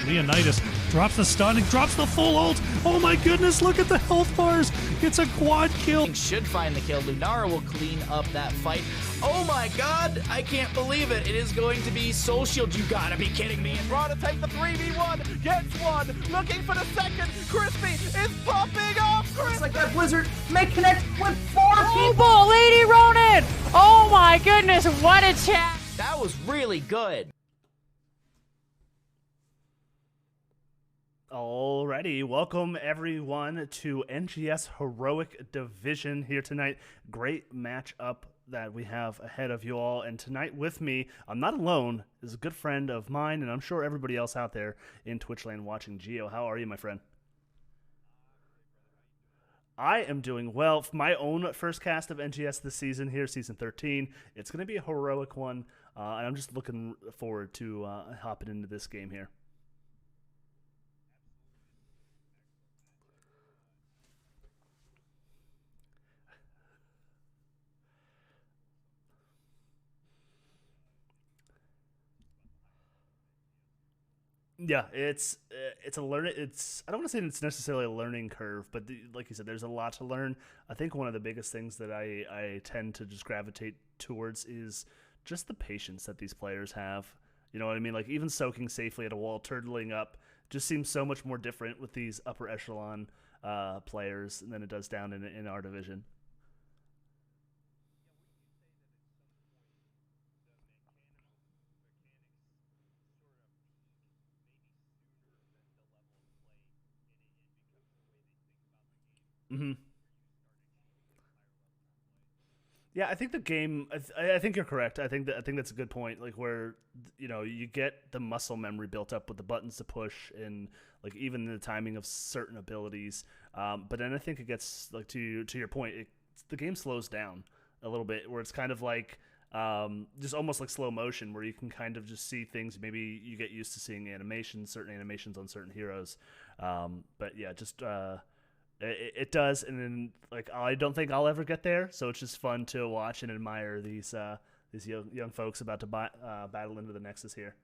Leonidas drops the stun and drops the full ult. Oh my goodness, look at the health bars. It's a quad kill. Should find the kill. Lunara will clean up that fight. Oh my god, I can't believe it. It is going to be Soul Shield. You gotta be kidding me. And Raw to take the 3v1, gets one, looking for the second. Crispy is popping off. Looks like that Blizzard may connect with 4 people. Oh, Lady Ronin! Oh my goodness, what a chat! That was really good. Alrighty, welcome everyone to NGS Heroic Division here tonight. Great matchup that we have ahead of you all, and tonight with me, I'm not alone, is a good friend of mine, and I'm sure everybody else out there in Twitch land watching. Gio, how are you, my friend? I am doing well. For my own first cast of NGS this season here, season 13. It's going to be a heroic one, and I'm just looking forward to hopping into this game here. Yeah, it's a I don't want to say it's necessarily a learning curve, but like you said, there's a lot to learn. I think one of the biggest things that I tend to just gravitate towards is just the patience that these players have. You know what I mean? Like even soaking safely at a wall, turtling up, just seems so much more different with these upper echelon players than it does down in our division. Mm-hmm. Yeah, I think the game. I think you're correct. I think that's a good point. Like where you get the muscle memory built up with the buttons to push and like even the timing of certain abilities. But then I think it gets like to your point. The game slows down a little bit, where it's kind of like just almost like slow motion, where you can kind of just see things. Maybe you get used to seeing certain animations on certain heroes. But yeah, just. It does, and then like I don't think I'll ever get there, so it's just fun to watch and admire these young folks about to battle into the Nexus here.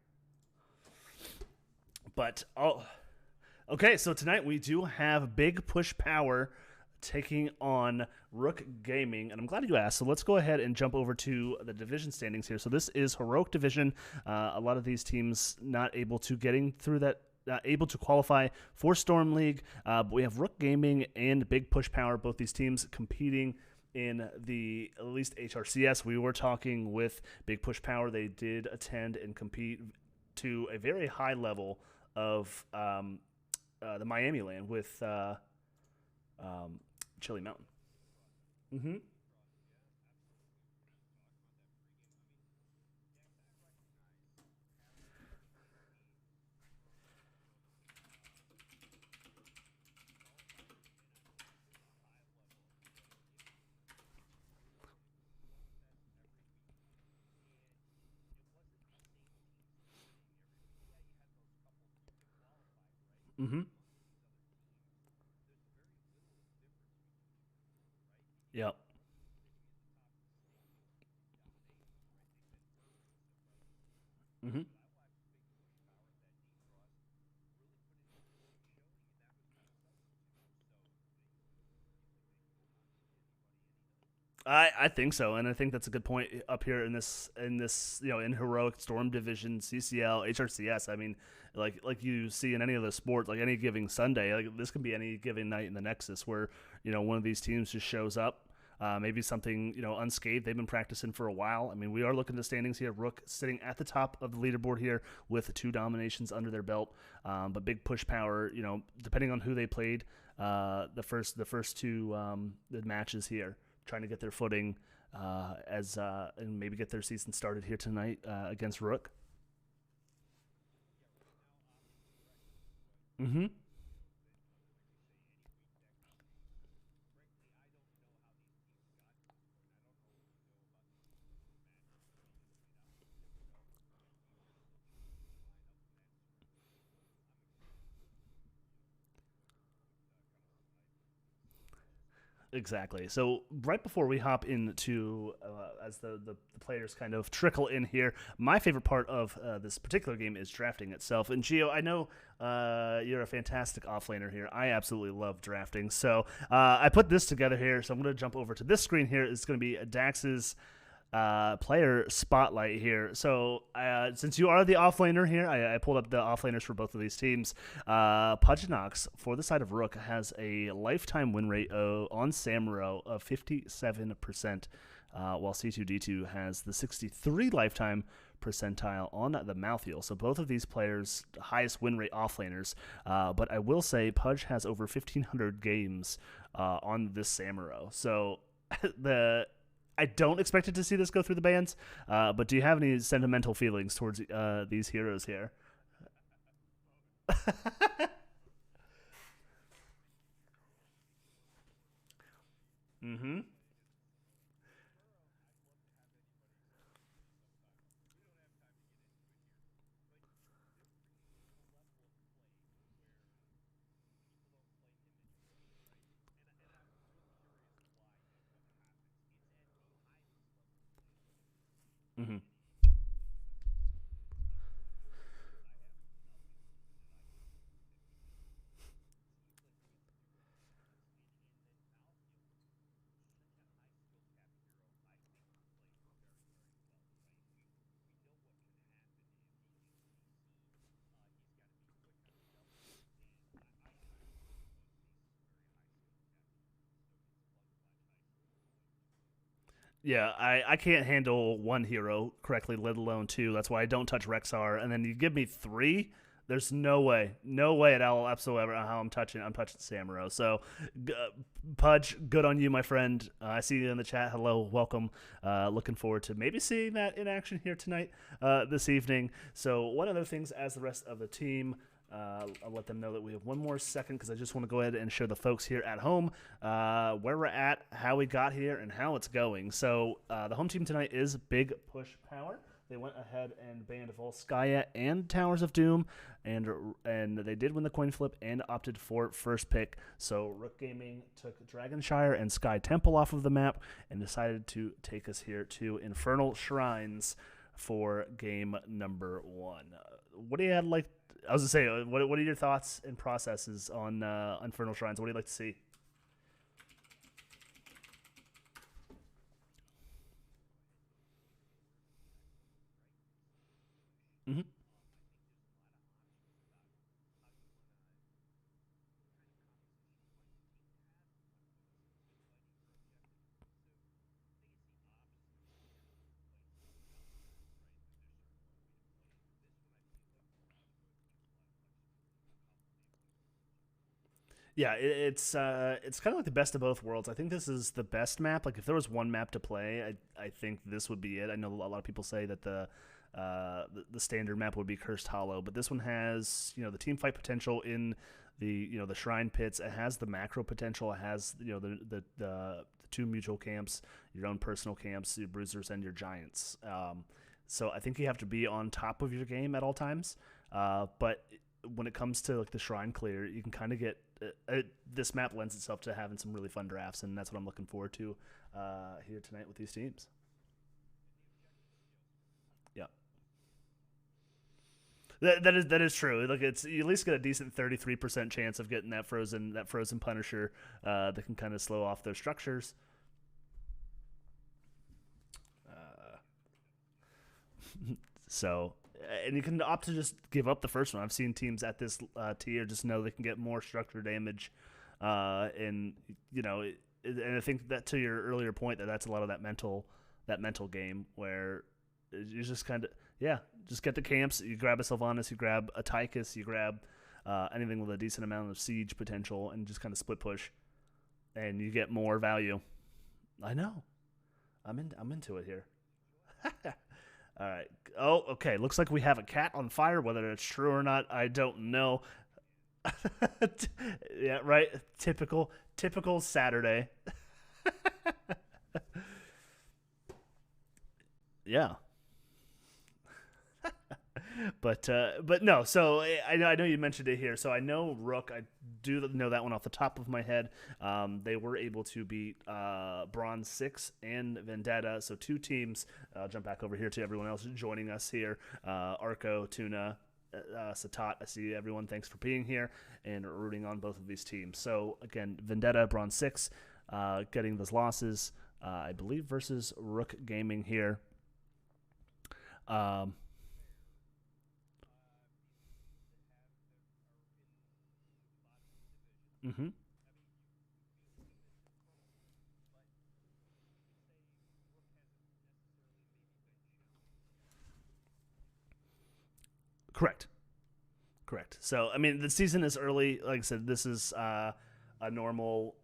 But okay, so tonight we do have Big Push Power taking on Rook Gaming, and I'm glad you asked. So let's go ahead and jump over to the division standings here. So this is Heroic Division. A lot of these teams not able to getting through that. Able to qualify for Storm League, but we have Rook Gaming and Big Push Power, both these teams competing in the at least HRCS. We were talking with Big Push Power. They did attend and compete to a very high level of the Miami land with Chili Mountain. Mm-hmm. Mm-hmm. Yep. Mm-hmm. I think so, and I think that's a good point up here in this in Heroic Storm Division, CCL, HRCS. I mean, like you see in any of the sports, like any given Sunday, like this can be any given night in the Nexus where one of these teams just shows up. Maybe something unscathed. They've been practicing for a while. I mean, we are looking at the standings here. Rook sitting at the top of the leaderboard here with 2 dominations under their belt. But Big Push Power, depending on who they played, the first 2 the matches here, trying to get their footing and maybe get their season started here tonight against Rook. Mm-hmm. Exactly. So right before we hop into as the players kind of trickle in here, my favorite part of this particular game is drafting itself. And Gio, I know you're a fantastic offlaner here. I absolutely love drafting. So I put this together here. So I'm going to jump over to this screen here. It's going to be Dax's player spotlight here. So since you are the offlaner here, I pulled up the offlaners for both of these teams. Pudgenox for the side of Rook has a lifetime win rate on Samuro of 57%, while C2D2 has the 63 lifetime percentile on the Malthael. So both of these players, highest win rate offlaners. But I will say Pudge has over 1,500 games on this Samuro. So I don't expect it to see this go through the bans, but do you have any sentimental feelings towards these heroes here? Mm-hmm. Mm-hmm. Yeah, I can't handle one hero correctly, let alone two. That's why I don't touch Rexar. And then you give me three. There's no way at all whatsoever on how I'm touching Samuro. So, Pudge, good on you, my friend. I see you in the chat. Hello, welcome. Looking forward to maybe seeing that in action here tonight, this evening. So, one of the things as the rest of the team. I'll let them know that we have one more second because I just want to go ahead and show the folks here at home where we're at, how we got here, and how it's going. So the home team tonight is Big Push Power. They went ahead and banned Volskaya and Towers of Doom, and they did win the coin flip and opted for first pick. So Rook Gaming took Dragonshire and Sky Temple off of the map and decided to take us here to Infernal Shrines for game number 1. What do you have like? I was going to say, what are your thoughts and processes on Infernal Shrines? What do you like to see? Mm-hmm. Yeah, it's kind of like the best of both worlds. I think this is the best map. Like if there was one map to play, I think this would be it. I know a lot of people say that the standard map would be Cursed Hollow, but this one has the team fight potential in the shrine pits. It has the macro potential. It has the two mutual camps, your own personal camps, your bruisers and your giants. So I think you have to be on top of your game at all times. But when it comes to like the shrine clear, you can kind of get this map lends itself to having some really fun drafts, and that's what I'm looking forward to here tonight with these teams. Yeah, that is true. Like you at least get a decent 33% chance of getting that frozen Punisher that can kind of slow off those structures. So, and you can opt to just give up the first one. I've seen teams at this tier just know they can get more structure damage, and and I think that to your earlier point that's a lot of that mental game where you just kind of just get the camps. You grab a Sylvanas, you grab a Tychus, you grab anything with a decent amount of siege potential, and just kind of split push, and you get more value. I know, I'm into it here. All right. Oh, okay. Looks like we have a cat on fire. Whether it's true or not, I don't know. Yeah, right. Typical Saturday. Yeah. But no. So I know you mentioned it here. So I know Rook. I do know that one off the top of my head. They were able to beat Bronze 6 and Vendetta, so 2 teams. I'll jump back over here to everyone else joining us here. Arco, Tuna, Satat, I see everyone. Thanks for being here and rooting on both of these teams. So, again, Vendetta, Bronze 6, getting those losses, I believe, versus Rook Gaming here. Mm-hmm. Correct. So, I mean, the season is early. Like I said, this is a normal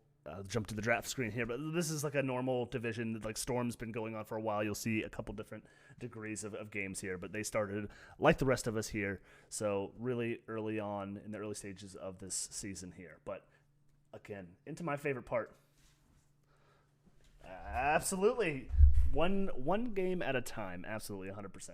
jump to the draft screen here, but this is like a normal division. Like Storm's been going on for a while. You'll see a couple different degrees of games here, but they started like the rest of us here. So really early on in the early stages of this season here. But again, into my favorite part. Absolutely. One game at a time. Absolutely 100%.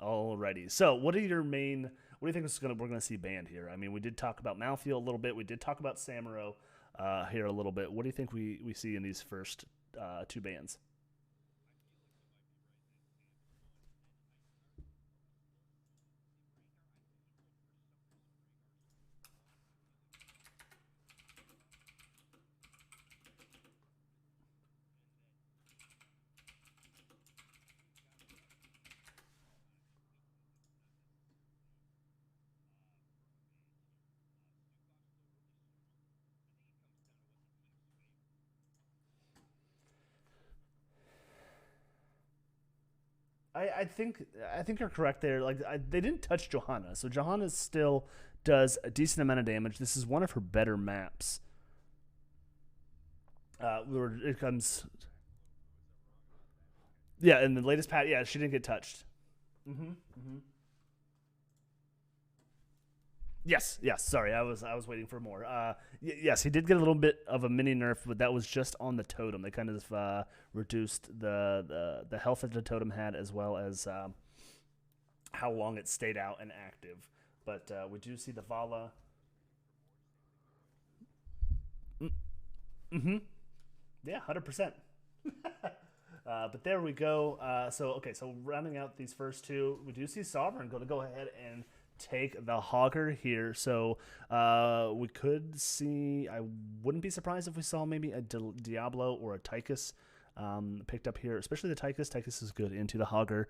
Alrighty. So what do you think we're gonna see banned here? I mean, we did talk about Malfield a little bit. We did talk about Samuro here a little bit. What do you think we see in these first 2 bans? I think you're correct there. Like they didn't touch Johanna, so Johanna still does a decent amount of damage. This is one of her better maps. Where it comes, yeah. In the latest patch, yeah, she didn't get touched. Yes. Sorry, I was waiting for more. Yes, he did get a little bit of a mini nerf, but that was just on the totem. They kind of reduced the health that the totem had, as well as how long it stayed out and active. But we do see the Vala. Mm-hmm. Yeah, 100%. But there we go. So rounding out these first 2, we do see Sovereign going to go ahead and take the Hogger here. So we could see, I wouldn't be surprised if we saw maybe a Diablo or a Tychus picked up here, especially the Tychus. Tychus is good into the Hogger.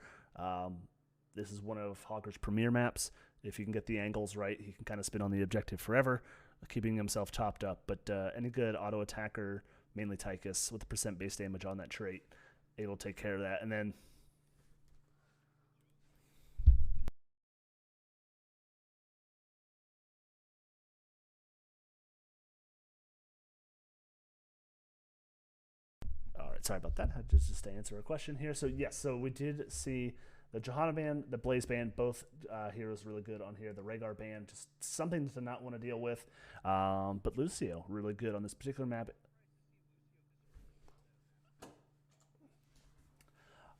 This is one of Hogger's premier maps. If you can get the angles right, he can kind of spin on the objective forever, keeping himself topped up. But any good auto attacker, mainly Tychus, with the percent base damage on that trait, able to take care of that. And then all right, sorry about that. I had to just answer a question here. So yes, so we did see the Johanna band, the Blaze band, both heroes really good on here. The Rhaegar band, just something to not want to deal with. But Lucio, really good on this particular map.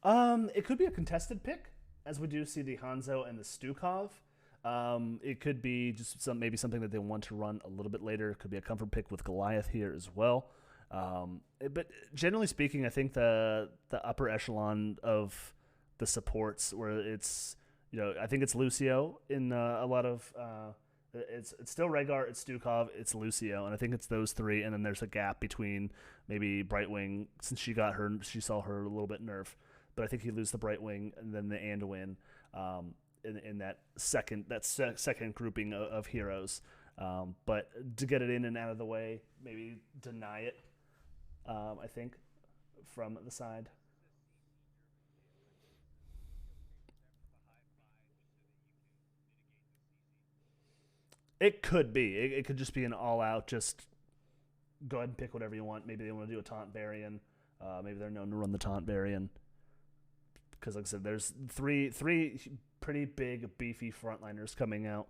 It could be a contested pick, as we do see the Hanzo and the Stukov. It could be just maybe something that they want to run a little bit later. It could be a comfort pick with Goliath here as well. But generally speaking, I think the upper echelon of the supports, where it's, I think it's Lucio in a lot of it's still Rhaegar, it's Stukov, it's Lucio, and I think it's those 3, and then there's a gap between maybe Brightwing, since she saw her a little bit nerf, but I think you lose the Brightwing and then the Anduin in that second grouping of heroes. But to get it in and out of the way, maybe deny it, I think, from the side. It could be. It could just be an all-out, just go ahead and pick whatever you want. Maybe they want to do a taunt Varian. Maybe they're known to run the taunt Varian. Because, like I said, there's three pretty big, beefy frontliners coming out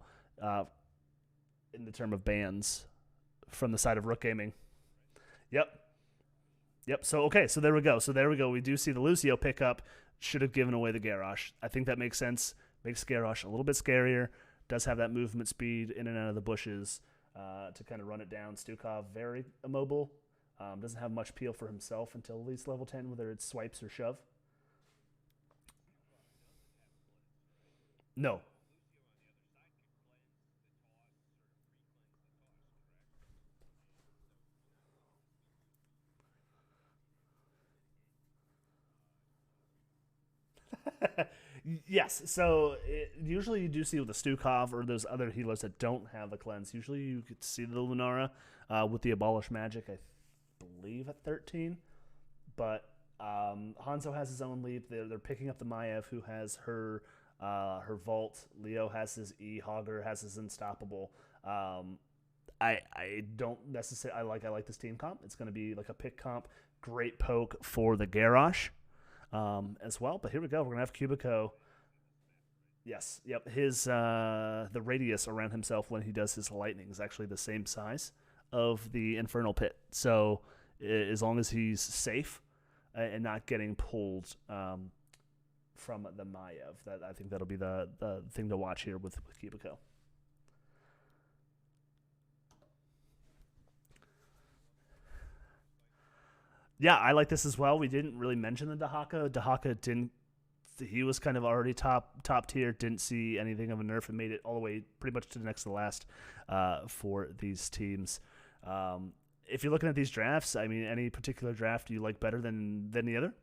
in the term of bans from the side of Rook Gaming. Yep. So, okay, so there we go. We do see the Lucio pickup. Should have given away the Garrosh. I think that makes sense. Makes Garrosh a little bit scarier. Does have that movement speed in and out of the bushes to kind of run it down. Stukov, very immobile. Doesn't have much peel for himself until at least level 10, whether it's swipes or shove. No. Yes, so usually you do see with the Stukov or those other healers that don't have the cleanse. Usually you could see the Lunara with the Abolish Magic, I believe, at 13. But Hanzo has his own leap. They're picking up the Maiev, who has her Vault. Leo has his E. Hogger has his Unstoppable. I don't necessarily I like this team comp. It's going to be like a pick comp. Great poke for the Garrosh. As well, but here we go. We're gonna have Cubico. Yes, yep. His the radius around himself when he does his lightning is actually the same size of the Infernal Pit. So as long as he's safe and not getting pulled from the Maiev, that I think that'll be the thing to watch here with Cubico. Yeah, I like this as well. We didn't really mention the Dahaka. Dahaka didn't. He was kind of already top tier. Didn't see anything of a nerf and made it all the way pretty much to the next to the last for these teams. If you're looking at these drafts, I mean, any particular draft you like better than the other?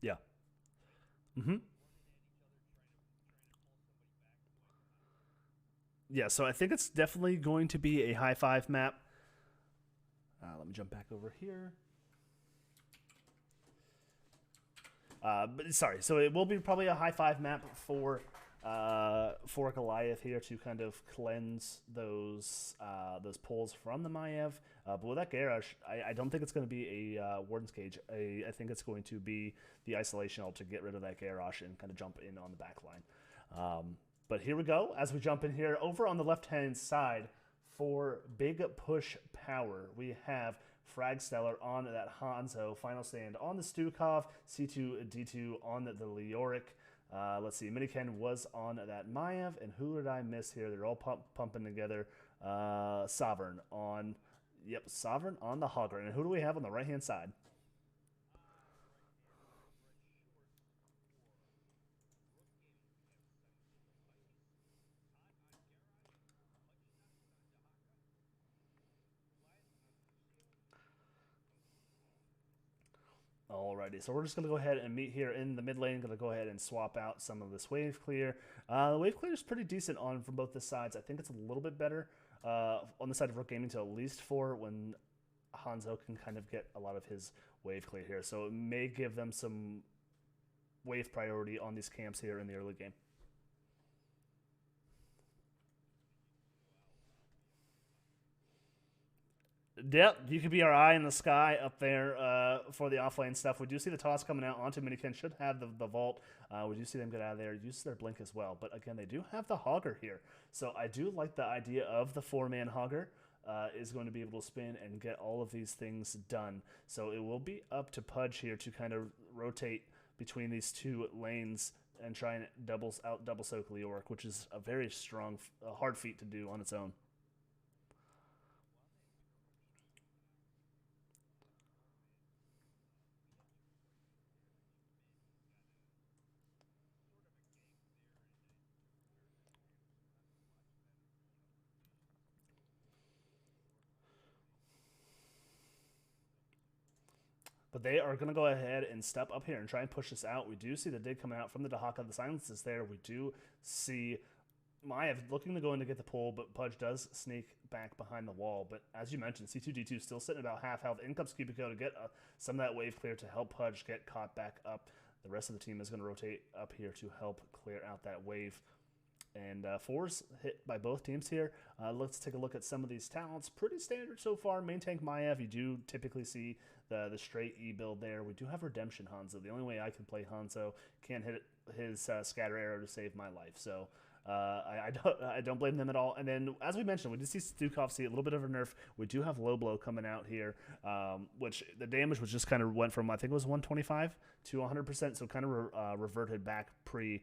Yeah. Mm-hmm. Yeah, so I think it's definitely going to be a high five map. Let me jump back over here. But sorry, so it will be probably a high five map for Goliath here to kind of cleanse those pulls from the Maiev. But with that Garrosh, I don't think it's going to be a Warden's Cage. I think it's going to be the Isolation Ult to get rid of that Garrosh and kind of jump in on the back line. But here we go. As we jump in here, over on the left-hand side for Big Push Power, we have Fragstellar on that Hanzo, Final Stand on the Stukov, C2D2 on the Leoric. Let's see, Miniken was on that Maiev, and who did I miss here? They're all pumping together. Sovereign on, Sovereign on the Hogger. And who do we have on the right-hand side? Alrighty, so we're just going to go ahead and meet here in the mid lane. Going to go ahead and swap out some of this wave clear. The wave clear is pretty decent on from both the sides. I think it's a little bit better on the side of Rook Gaming to at least for when Hanzo can kind of get a lot of his wave clear here. So it may give them some wave priority on these camps here in the early game. Yep, you could be our eye in the sky up there for the offlane stuff. We do see the toss coming out onto Miniken. Should have the vault. We do see them get out of there. Use their blink as well. But again, they do have the Hogger here. So I do like the idea of the 4-man Hogger is going to be able to spin and get all of these things done. So it will be up to Pudge here to kind of rotate between these two lanes and try and double soak Leoric, which is a very strong, hard feat to do on its own. But they are going to go ahead and step up here and try and push this out. We do see the dig coming out from the Dahaka. The silence is there. We do see Maiev looking to go in to get the pull, but Pudge does sneak back behind the wall. But as you mentioned, C2D2 still sitting about half health. In comes Cubico to get some of that wave clear to help Pudge get caught back up. The rest of the team is going to rotate up here to help clear out that wave. And 4s hit by both teams here. Let's take a look at some of these talents. Pretty standard so far. Main tank Maiev, you do typically see the straight E build there. We do have Redemption Hanzo. The only way I can play Hanzo, can't hit his scatter arrow to save my life. So I don't blame them at all. And then, as we mentioned, we did see Stukov see a little bit of a nerf. We do have Low Blow coming out here, which the damage was just kind of went from, I think it was 125 to 100%, so kind of reverted back pre-buff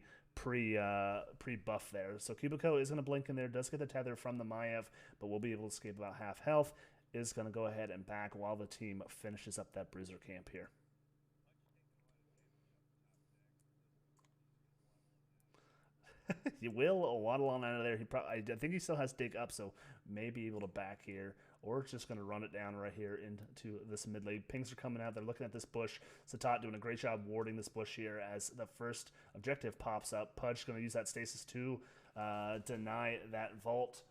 there. So Kubiko is going to blink in there, does get the tether from the Maiev, but will be able to escape about half health. Is going to go ahead and back while the team finishes up that Bruiser camp here. You will waddle on out of there. I think he still has dig up, so may be able to back here, or it's just going to run it down right here into this mid lane. Pings are coming out. They're looking at this bush. Satat doing a great job warding this bush here as the first objective pops up. Pudge going to use that stasis to deny that vault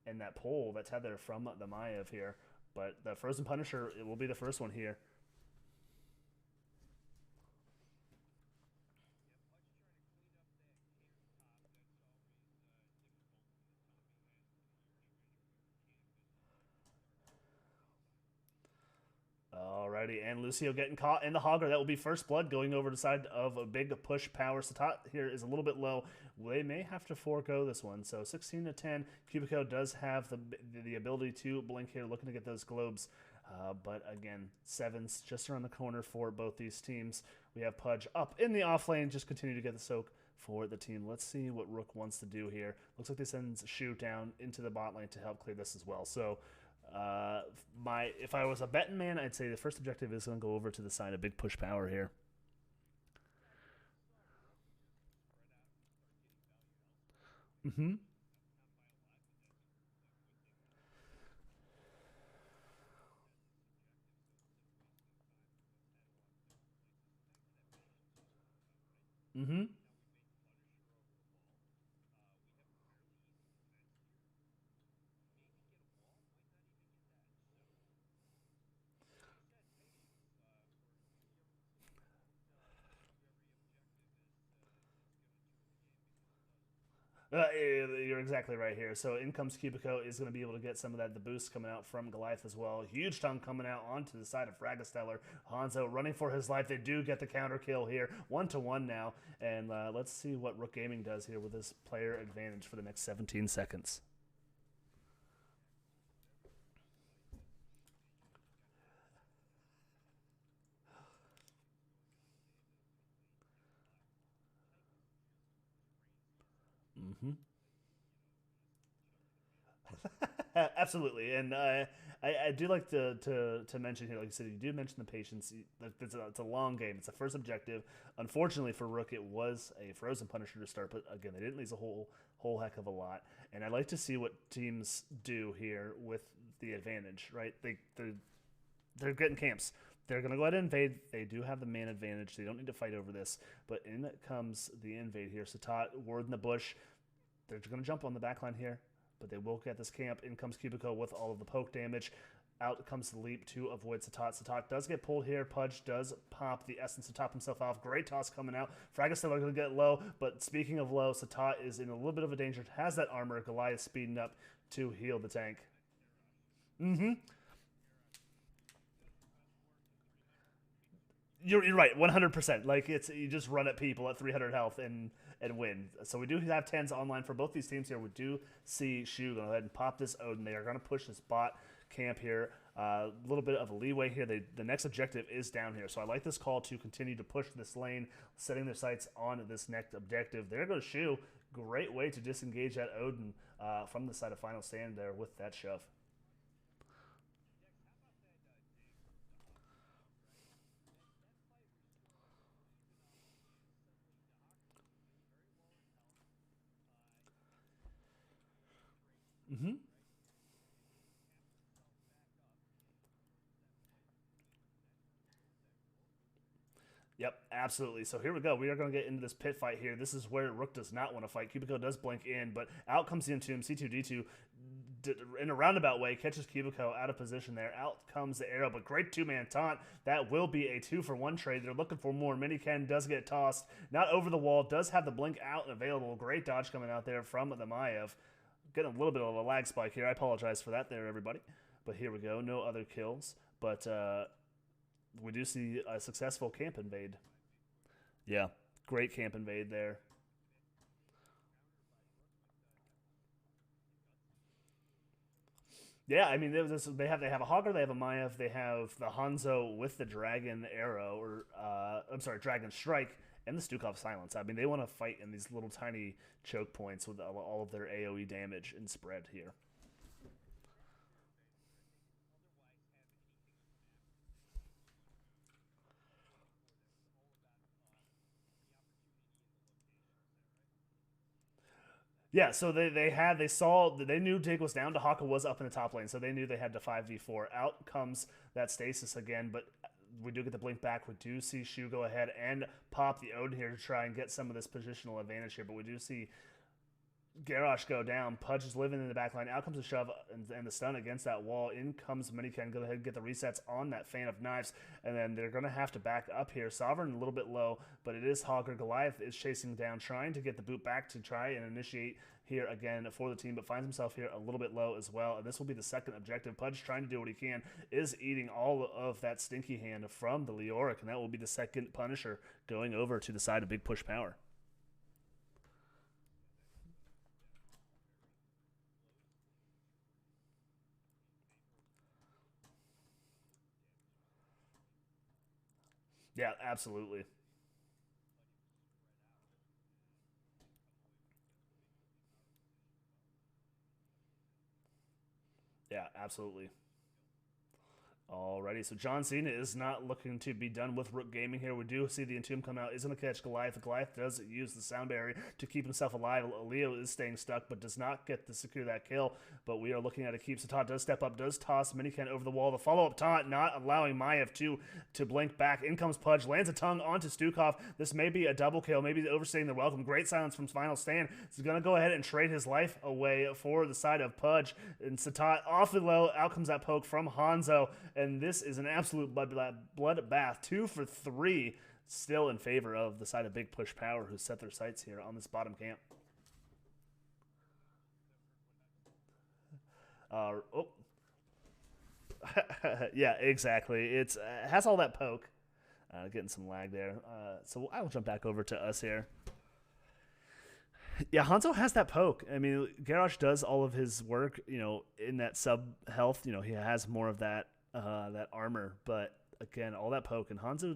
and that pull, that tether from the Maiev here. But the Frozen Punisher, it will be the first one here. Alrighty, and Lucio getting caught in the Hogger. That will be first blood going over to the side of a big push power. Satat here is a little bit low. They may have to forego this one. So 16 to 10. Kubiko does have the ability to blink here, looking to get those globes. But again, 7's just around the corner for both these teams. We have Pudge up in the off lane, just continue to get the soak for the team. Let's see what Rook wants to do here. Looks like they send Shu down into the bot lane to help clear this as well. So if I was a betting man, I'd say the first objective is going to go over to the side of big push power here. Mm-hmm. Mm-hmm. You're exactly right here. So in comes Kubiko, is going to be able to get some of the boost coming out from Goliath as well. Huge tongue coming out onto the side of Fragastellar. Hanzo running for his life. They do get the counter kill here. 1-1 now. And let's see what Rook Gaming does here with his player advantage for the next 17 seconds. Mm-hmm. Absolutely, and I do like to mention here, like you said, you do mention the patience. It's a long game. It's the first objective. Unfortunately for Rook, it was a Frozen Punisher to start, but again, they didn't lose a whole heck of a lot. And I'd like to see what teams do here with the advantage. Right? They're getting camps. They're going to go ahead and invade. They do have the man advantage. They don't need to fight over this. But in comes the invade here. Satat, ward in the bush. They're going to jump on the backline here, but they will get this camp. In comes Kubiko with all of the poke damage. Out comes the leap to avoid Satat. Satat does get pulled here. Pudge does pop the essence to top himself off. Great toss coming out. Fragastellar going to get low, but speaking of low, Satat is in a little bit of a danger. Has that armor. Goliath speeding up to heal the tank. Mm-hmm. You're right, 100%. Like, you just run at people at 300 health and win. So we do have 10s online for both these teams here. We do see Shu go ahead and pop this Odin. They are going to push this bot camp here. A little bit of a leeway here. The next objective is down here. So I like this call to continue to push this lane, setting their sights on this next objective. There goes Shu. Great way to disengage that Odin from the side of Final Stand there with that shove. Mm-hmm. Yep, absolutely. So here we go. We are going to get into this pit fight here. This is where Rook does not want to fight. Kubiko does blink in, but out comes the Entomb. C2D2 in a roundabout way catches Kubiko out of position there. Out comes the arrow, but great two-man taunt. That will be a 2-for-1 trade. They're looking for more. Miniken does get tossed. Not over the wall. Does have the blink out and available. Great dodge coming out there from the Maiev. Getting a little bit of a lag spike here. I apologize for that there, everybody. But here we go. No other kills. But we do see a successful camp invade. Yeah, great camp invade there. Yeah, I mean they have a Hogger, they have a Maiev, they have the Hanzo with the Dragon Arrow, or I'm sorry, Dragon Strike, and the Stukov Silence. I mean they want to fight in these little tiny choke points with all of their AOE damage and spread here. Yeah, so they knew Dig was down. Dahaka was up in the top lane, so they knew they had to 5v4. Out comes that stasis again, but we do get the blink back. We do see Shu go ahead and pop the Odin here to try and get some of this positional advantage here, but we do see Garrosh go down. Pudge is living in the back line. Out comes the shove and the stun against that wall. In comes Miniken. Go ahead and get the resets on that Fan of Knives. And then they're going to have to back up here. Sovereign a little bit low, but it is Hogger. Goliath is chasing down, trying to get the boot back to try and initiate here again for the team, but finds himself here a little bit low as well. And this will be the second objective. Pudge trying to do what he can, is eating all of that stinky hand from the Leoric, and that will be the second Punisher going over to the side of Big Push Power. Yeah, absolutely. Yeah, absolutely. Alrighty, so John Cena is not looking to be done with Rook Gaming here. We do see the Entomb come out, is going to catch Goliath. Goliath does use the sound barrier to keep himself alive. Leo is staying stuck, but does not get to secure that kill. But we are looking at a keep. Satat does step up, does toss Miniken over the wall. The follow-up taunt not allowing Maiev to blink back. In comes Pudge, lands a tongue onto Stukov. This may be a double kill, maybe overstaying their welcome. Great silence from Final Stand. He's going to go ahead and trade his life away for the side of Pudge. And Satat awfully low. Out comes that poke from Hanzo. And this is an absolute bloodbath. 2 for 3 still in favor of the side of Big Push Power, who set their sights here on this bottom camp. Oh. Yeah, exactly. It has all that poke. Getting some lag there. So I will jump back over to us here. Yeah, Hanzo has that poke. I mean, Garrosh does all of his work, in that sub health. He has more of that armor, but again, all that poke, and Hanzo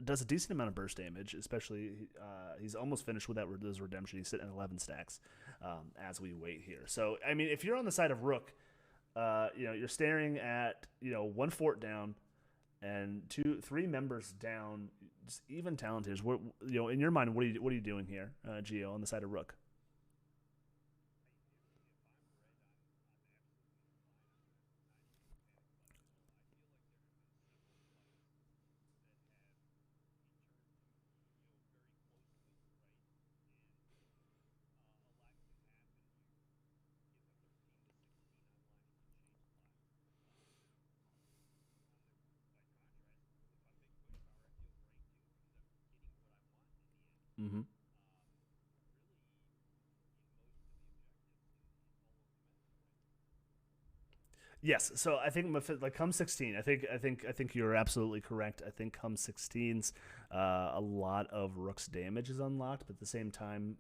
does a decent amount of burst damage, especially he's almost finished with those redemption. He's sitting at 11 stacks as we wait here. So, I mean, if you're on the side of Rook, you're staring at, 1 fort down and 3 members down, just even talented. In your mind, what are you doing here, Gio, on the side of Rook? Mm-hmm. Yes, so I think come 16. I think you're absolutely correct. I think come 16's a lot of Rook's damage is unlocked, but at the same time,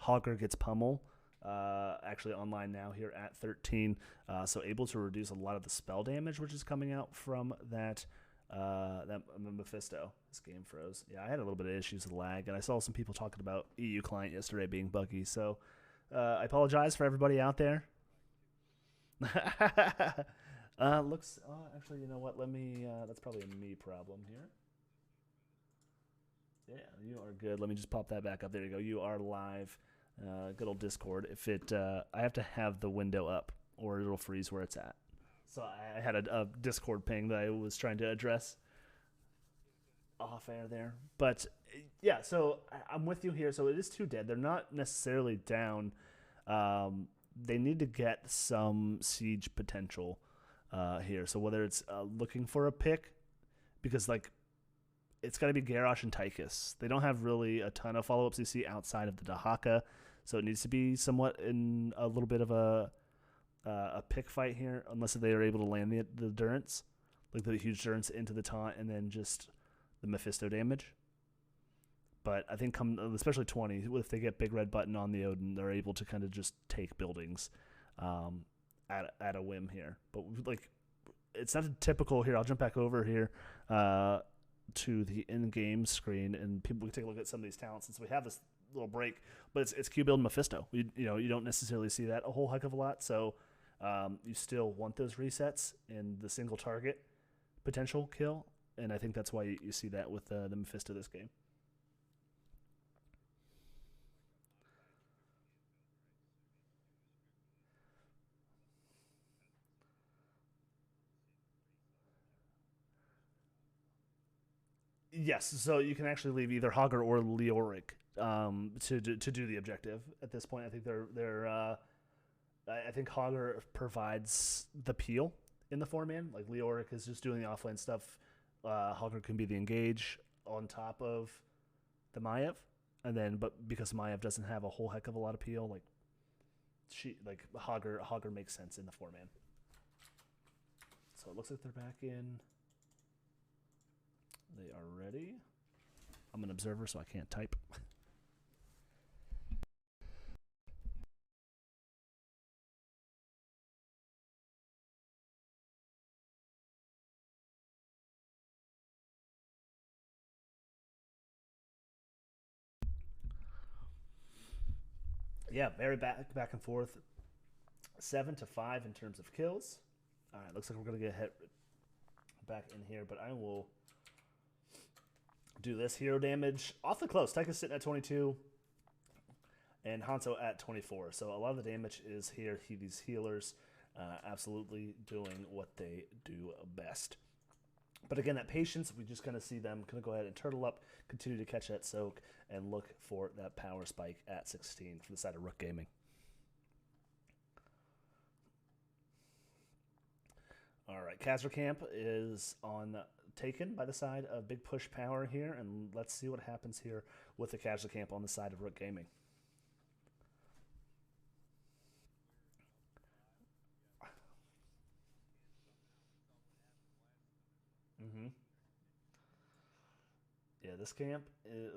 Hogger gets pummel. Actually online now here at 13, so able to reduce a lot of the spell damage which is coming out from that Mephisto. This game froze. Yeah, I had a little bit of issues with lag, and I saw some people talking about EU client yesterday being buggy. So I apologize for everybody out there. Actually, you know what? Let me. That's probably a me problem here. Yeah, you are good. Let me just pop that back up. There you go. You are live. Good old Discord. If it, I have to have the window up, or it'll freeze where it's at. So I had a Discord ping that I was trying to address off air there. But yeah, so I'm with you here. So it is 2 dead. They're not necessarily down. They need to get some siege potential here. So whether it's looking for a pick, because it's got to be Garrosh and Tychus. They don't have really a ton of follow-ups you see outside of the Dahaka, so it needs to be somewhat in a little bit of a pick fight here, unless they are able to land the endurance. like the huge turns into the taunt, and then just the Mephisto damage. But I think especially 20, if they get big red button on the Odin, they're able to kind of just take buildings at a whim here. But like, it's not typical here. I'll jump back over here to the in-game screen, and people can take a look at some of these talents since we have this little break. But it's Q build Mephisto. You don't necessarily see that a whole heck of a lot. So you still want those resets in the single target potential kill, and I think that's why you see that with the Mephisto this game. Yes, so you can actually leave either Hogger or Leoric to do the objective at this point. I think I think Hogger provides the peel in the 4-man. Like Leoric is just doing the offlane stuff. Hogger can be the engage on top of the Maiev, but because Maiev doesn't have a whole heck of a lot of peel, Hogger makes sense in the 4-man. So it looks like they're back in. They are ready. I'm an observer, so I can't type. Yeah, very back and forth. 7-5 in terms of kills. All right, looks like we're going to get hit back in here, but I will do this hero damage awfully close. Tyka's sitting at 22 and Hanzo at 24. So a lot of the damage is here. These healers absolutely doing what they do best. But again, that patience, we just kind of see them kind of go ahead and turtle up, continue to catch that soak, and look for that power spike at 16 from the side of Rook Gaming. All right, Khazra Camp is taken by the side of Big Push Power here, and let's see what happens here with the Khazra Camp on the side of Rook Gaming. Yeah,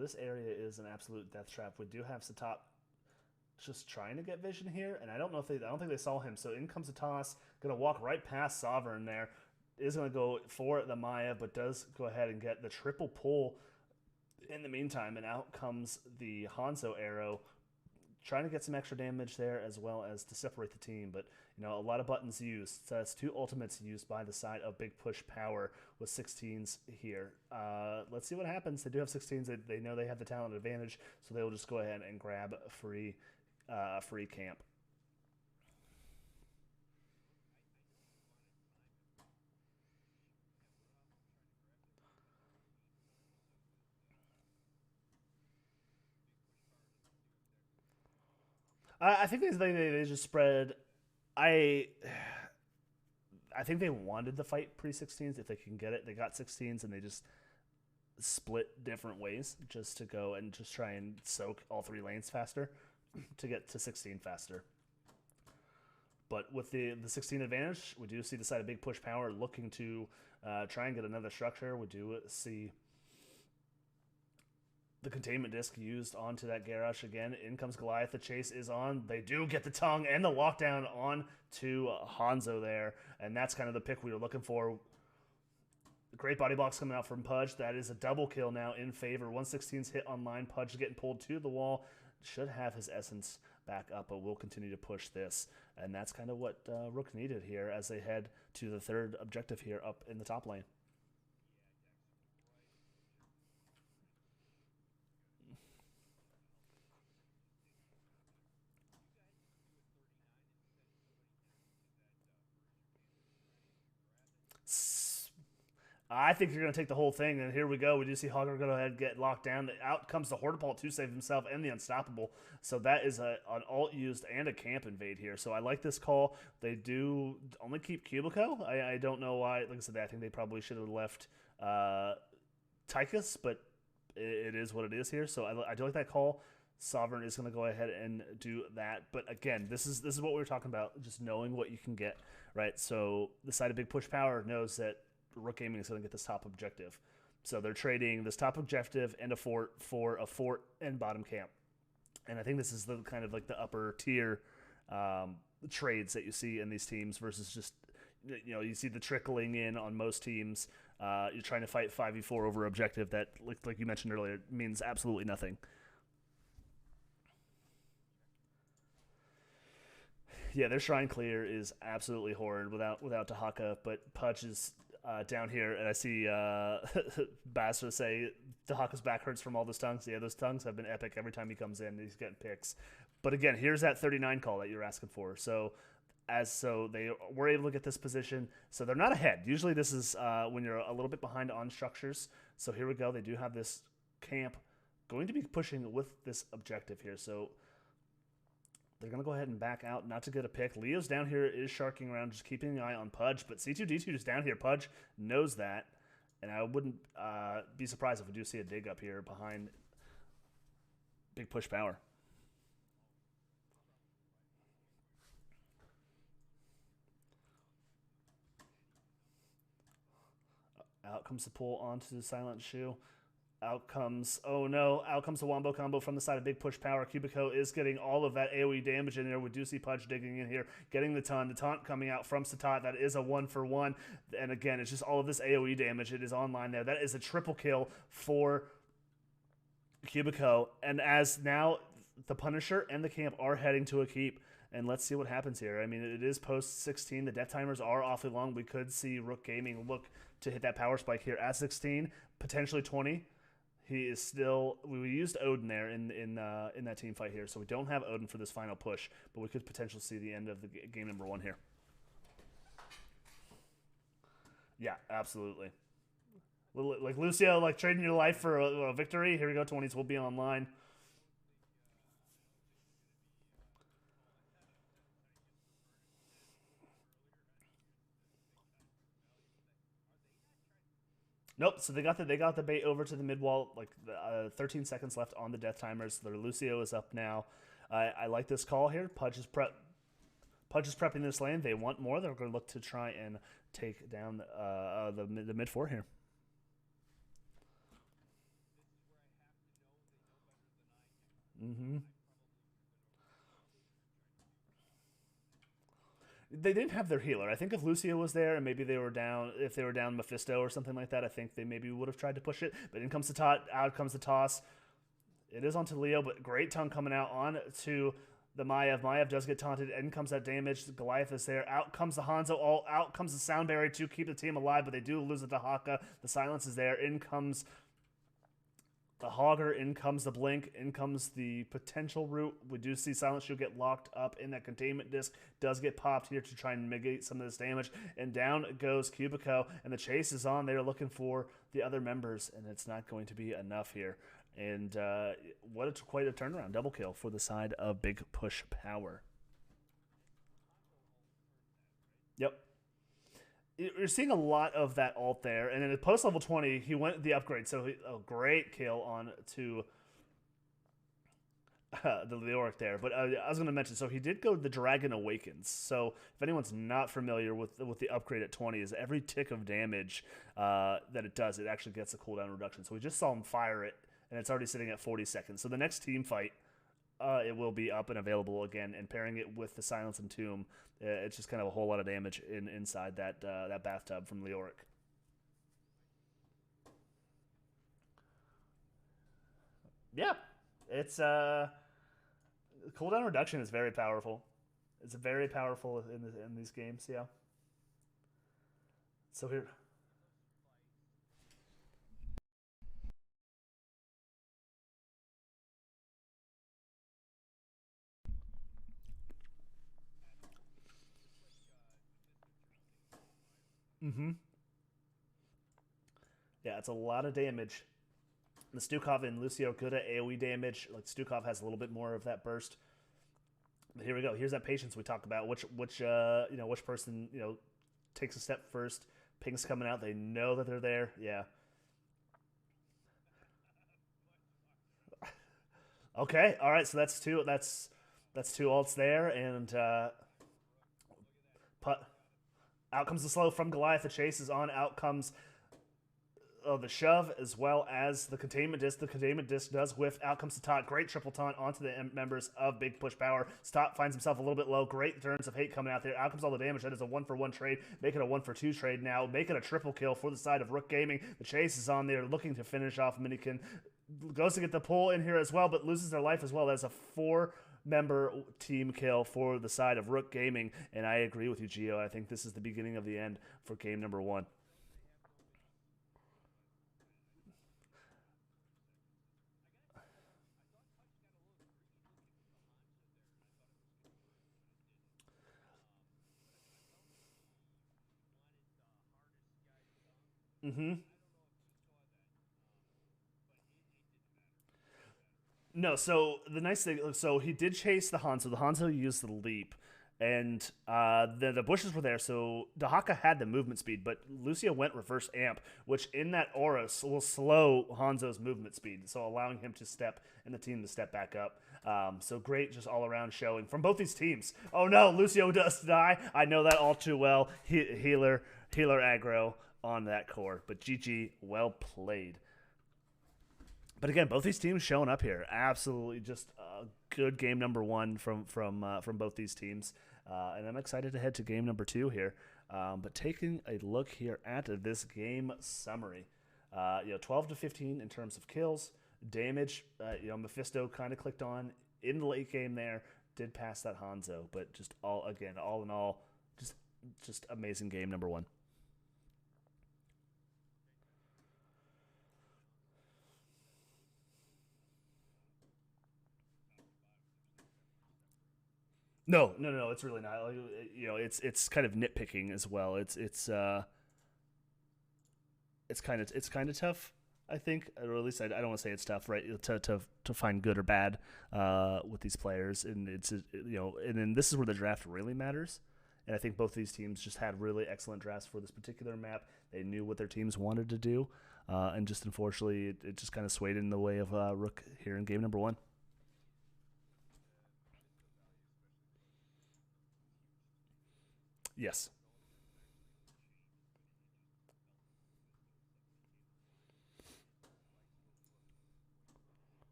this area is an absolute death trap. We do have Satop just trying to get vision here, and I don't think they saw him. So in comes a toss, gonna walk right past Sovereign there. Is gonna go for the Maya, but does go ahead and get the triple pull in the meantime, and out comes the Hanzo arrow, trying to get some extra damage there as well as to separate the team. But a lot of buttons used. So that's 2 ultimates used by the side of Big Push Power with 16s here. Let's see what happens. They do have 16s. They know they have the talent advantage, so they'll just go ahead and grab a free camp. I think they just spread. I think they wanted the fight pre-16s if they can get it. They got 16s and they just split different ways just to go and just try and soak all 3 lanes faster to get to 16 faster. But with the 16 advantage, we do see the side of Big Push Power looking to try and get another structure. We do see the containment disc used onto that Garrosh again. In comes Goliath. The chase is on. They do get the tongue and the lockdown on to Hanzo there, and that's kind of the pick we were looking for. Great body blocks coming out from Pudge. That is a double kill now in favor. 116's hit online. Pudge getting pulled to the wall. Should have his essence back up, but we'll continue to push this. And that's kind of what Rook needed here as they head to the 3rd objective here up in the top lane. I think you're going to take the whole thing, and here we go. We do see Hogger go ahead and get locked down. Out comes the Hortapult to save himself and the Unstoppable. So that is an ult used and a camp invade here. So I like this call. They do only keep Cubico. I don't know why. Like I said, I think they probably should have left Tychus, but it is what it is here. So I do like that call. Sovereign is going to go ahead and do that. But again, this is what we were talking about, just knowing what you can get, right? So the side of Big Push Power knows that Rook Gaming is going to get this top objective. So they're trading this top objective and a fort for a fort and bottom camp. And I think this is the kind of like the upper tier trades that you see in these teams versus just, you know, you see the trickling in on most teams. You're trying to fight 5v4 over objective that, like you mentioned earlier, means absolutely nothing. Yeah, their shrine clear is absolutely horrid without Dahaka, but Pudge is down here, and I see Bass would say Dahaka's back hurts from all those tongues. Yeah, those tongues have been epic every time he comes in. He's getting picks. But again, here's that 39 call that you're asking for. So they were able to get this position. So they're not ahead. Usually this is when you're a little bit behind on structures. So here we go. They do have this camp going to be pushing with this objective here. So they're going to go ahead and back out, not to get a pick. Leo's down here, is sharking around, just keeping an eye on Pudge. But C2D2 is down here. Pudge knows that. And I wouldn't be surprised if we do see a dig up here behind Big Push Power. Out comes the pull onto the Silent Shoe. Out comes the Wombo combo from the side of Big Push Power. Cubico is getting all of that AoE damage in there. We do see Pudge digging in here, getting the taunt coming out from Satat. That is a 1-for-1. And again, it's just all of this AoE damage. It is online there. That is a triple kill for Cubico. And as now the Punisher and the camp are heading to a keep. And let's see what happens here. I mean, it is post 16. The death timers are awfully long. We could see Rook Gaming look to hit that power spike here at 16, potentially 20. He is still. We used Odin there in that team fight here, so we don't have Odin for this final push, but we could potentially see the end of the game number 1 here. Yeah, absolutely. Like Lucio, like trading your life for a victory. Here we go. 20s will be online. Nope. So they got the bait over to the mid wall. Like 13 seconds left on the death timers. Their Lucio is up now. I like this call here. Pudge is prepping this lane. They want more. They're going to look to try and take down the mid 4 here. Mm-hmm. They didn't have their healer. I think if Lucio was there and maybe if they were down Mephisto or something like that, I think they maybe would have tried to push it. But in comes the out comes the toss. It is onto Leo, but great tongue coming out on to the Maiev. Maiev does get taunted. In comes that damage. Goliath is there. Out comes the Hanzo. Out comes the Sound Barrier to keep the team alive, but they do lose the Dahaka. The silence is there. In comes the Hogger, in comes the Blink, in comes the potential root. We do see Silent Shoe get locked up in that containment disc. Does get popped here to try and mitigate some of this damage. And down goes Cubico, and the chase is on. They're looking for the other members, and it's not going to be enough here. And quite a turnaround. Double kill for the side of Big Push Power. Yep. You're seeing a lot of that ult there, and then at post level 20, he went the upgrade. So a great kill on to the Leoric there. But I was going to mention, so he did go the Dragon Awakens. So if anyone's not familiar with the upgrade at 20, is every tick of damage that it does, it actually gets a cooldown reduction. So we just saw him fire it, and it's already sitting at 40 seconds. So the next team fight, it will be up and available again, and pairing it with the Silence and Tomb, it's just kind of a whole lot of damage inside that bathtub from Leoric. Yeah, it's cooldown reduction is very powerful. It's very powerful in these games. Yeah. So here. Mm-hmm. Yeah, it's a lot of damage. The Stukov and Lucio good at AoE damage. Like Stukov has a little bit more of that burst. But here we go. Here's that patience we talked about. Which person takes a step first. Ping's coming out. They know that they're there. Yeah. Okay. All right. So that's two. That's two ults there, and Out comes the slow from Goliath. The chase is on. Out comes the shove as well as the containment disc. The containment disc does whiff. Out comes the taunt. Great triple taunt onto the members of Big Push Power. Stop finds himself a little bit low. Great turns of hate coming out there. Out comes all the damage. That is a 1-for-1 trade. Make it a 1-for-2 trade now. Make it a triple kill for the side of Rook Gaming. The chase is on there looking to finish off Minikin. Goes to get the pull in here as well, but loses their life as well. That's a 4-member team kill for the side of Rook Gaming. And I agree with you, Gio. I think this is the beginning of the end for game number 1. Mm-hmm. No, so the nice thing, so he did chase the Hanzo. The Hanzo used the leap, and the bushes were there, so Dahaka had the movement speed, but Lucio went reverse amp, which in that aura will slow Hanzo's movement speed, so allowing him to step and the team to step back up. So great, just all around showing from both these teams. Oh no, Lucio does die. I know that all too well. Healer aggro on that core, but GG, well played. But again, both these teams showing up here. Absolutely, just a good game number 1 from both these teams, and I'm excited to head to game number 2 here. But taking a look here at this game summary, 12 to 15 in terms of kills, damage. Mephisto kind of clicked on in the late game there, did pass that Hanzo, but just all in all, just amazing game number 1. No, it's really not. It's kind of nitpicking as well. It's kind of tough, I think, or at least I don't want to say it's tough, right? To find good or bad with these players, and and then this is where the draft really matters. And I think both of these teams just had really excellent drafts for this particular map. They knew what their teams wanted to do, and just unfortunately, it just kind of swayed in the way of Rook here in game number 1. Yes.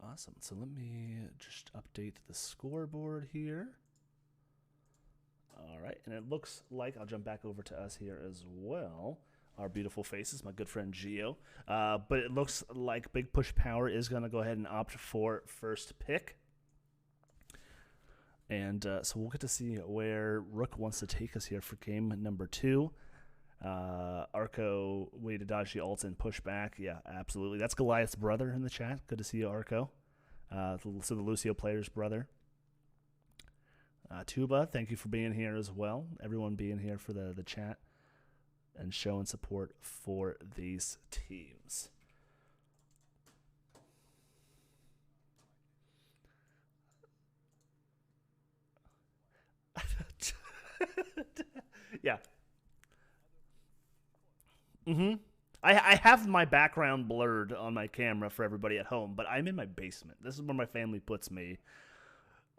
Awesome. So let me just update the scoreboard here. All right. And it looks like I'll jump back over to us here as well. Our beautiful faces, my good friend Gio. But it looks like Big Push Power is going to go ahead and opt for first pick. And so we'll get to see where Rook wants to take us here for game number 2. Arco, way to dodge the ults and push back. Yeah, absolutely. That's Goliath's brother in the chat. Good to see you, Arco. So the Lucio player's brother. Tuba, thank you for being here as well. Everyone being here for the chat and showing support for these teams. Yeah. Mm-hmm. I have my background blurred on my camera for everybody at home, but I'm in my basement. This is where my family puts me.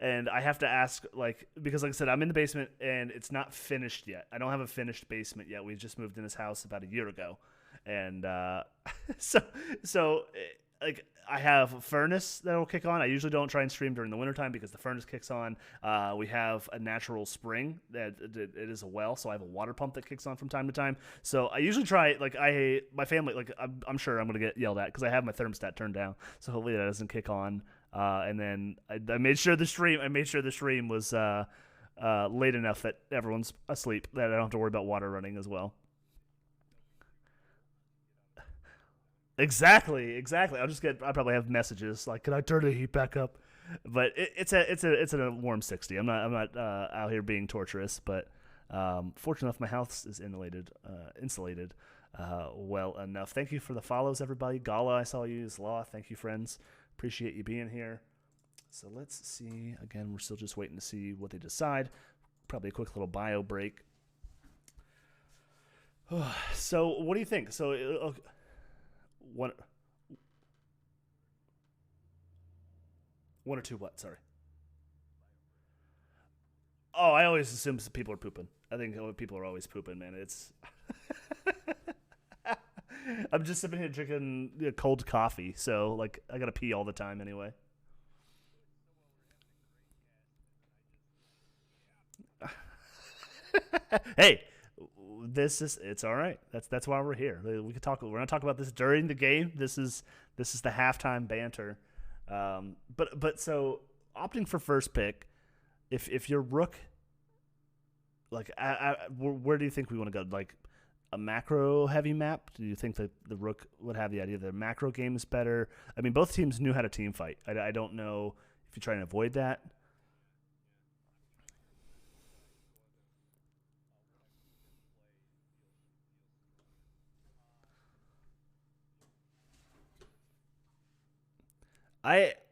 And I have to ask, because like I said, I'm in the basement and it's not finished yet. I don't have a finished basement yet. We just moved in this house about a year ago. And so I have a furnace that will kick on. I usually don't try and stream during the wintertime because the furnace kicks on. We have a natural spring that it is a well, so I have a water pump that kicks on from time to time. So I usually try, my family, I'm sure I'm going to get yelled at because I have my thermostat turned down. So hopefully that doesn't kick on. And then I made sure the stream was late enough that everyone's asleep, that I don't have to worry about water running as well. Exactly. I'll probably have messages like, "Can I turn the heat back up?" But it's a warm 60. I'm not out here being torturous, but fortunate enough, my house is insulated well enough. Thank you for the follows, everybody. Gala, I saw you. Law, thank you, friends. Appreciate you being here. So let's see. Again, we're still just waiting to see what they decide. Probably a quick little bio break. So what do you think? So. One or two what? Sorry. Oh, I always assume people are pooping. I think people are always pooping, man. It's. I'm just sitting here drinking cold coffee, so like I gotta pee all the time anyway. Hey, it's all right. That's why we're here. We could talk. We're gonna talk about this during the game. This is the halftime banter. But so opting for first pick, if you're Rook, like where do you think we want to go? Like a macro heavy map? Do you think that the Rook would have the idea that the macro game is better? I mean, both teams knew how to team fight. I don't know if you try and avoid that.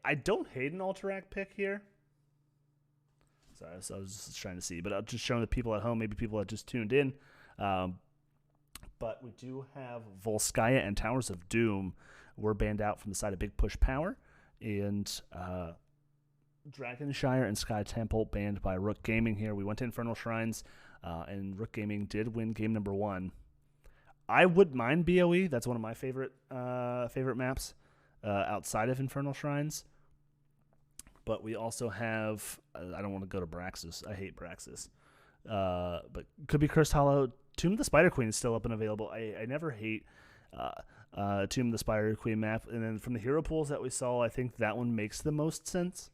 I don't hate an Alterac pick here. Sorry, so I was just trying to see, but I'm just showing the people at home, maybe people that just tuned in. But we do have Volskaya and Towers of Doom were banned out from the side of Big Push Power, and Dragonshire and Sky Temple banned by Rook Gaming here. We went to Infernal Shrines, and Rook Gaming did win game number 1. I would mind BOE. That's one of my favorite maps outside of Infernal Shrines. But we also have, I don't want to go to Braxis. I hate Braxis. But could be Cursed Hollow. Tomb of the Spider Queen is still up and available. I never hate Tomb of the Spider Queen map. And then from the hero pools that we saw, I think that one makes the most sense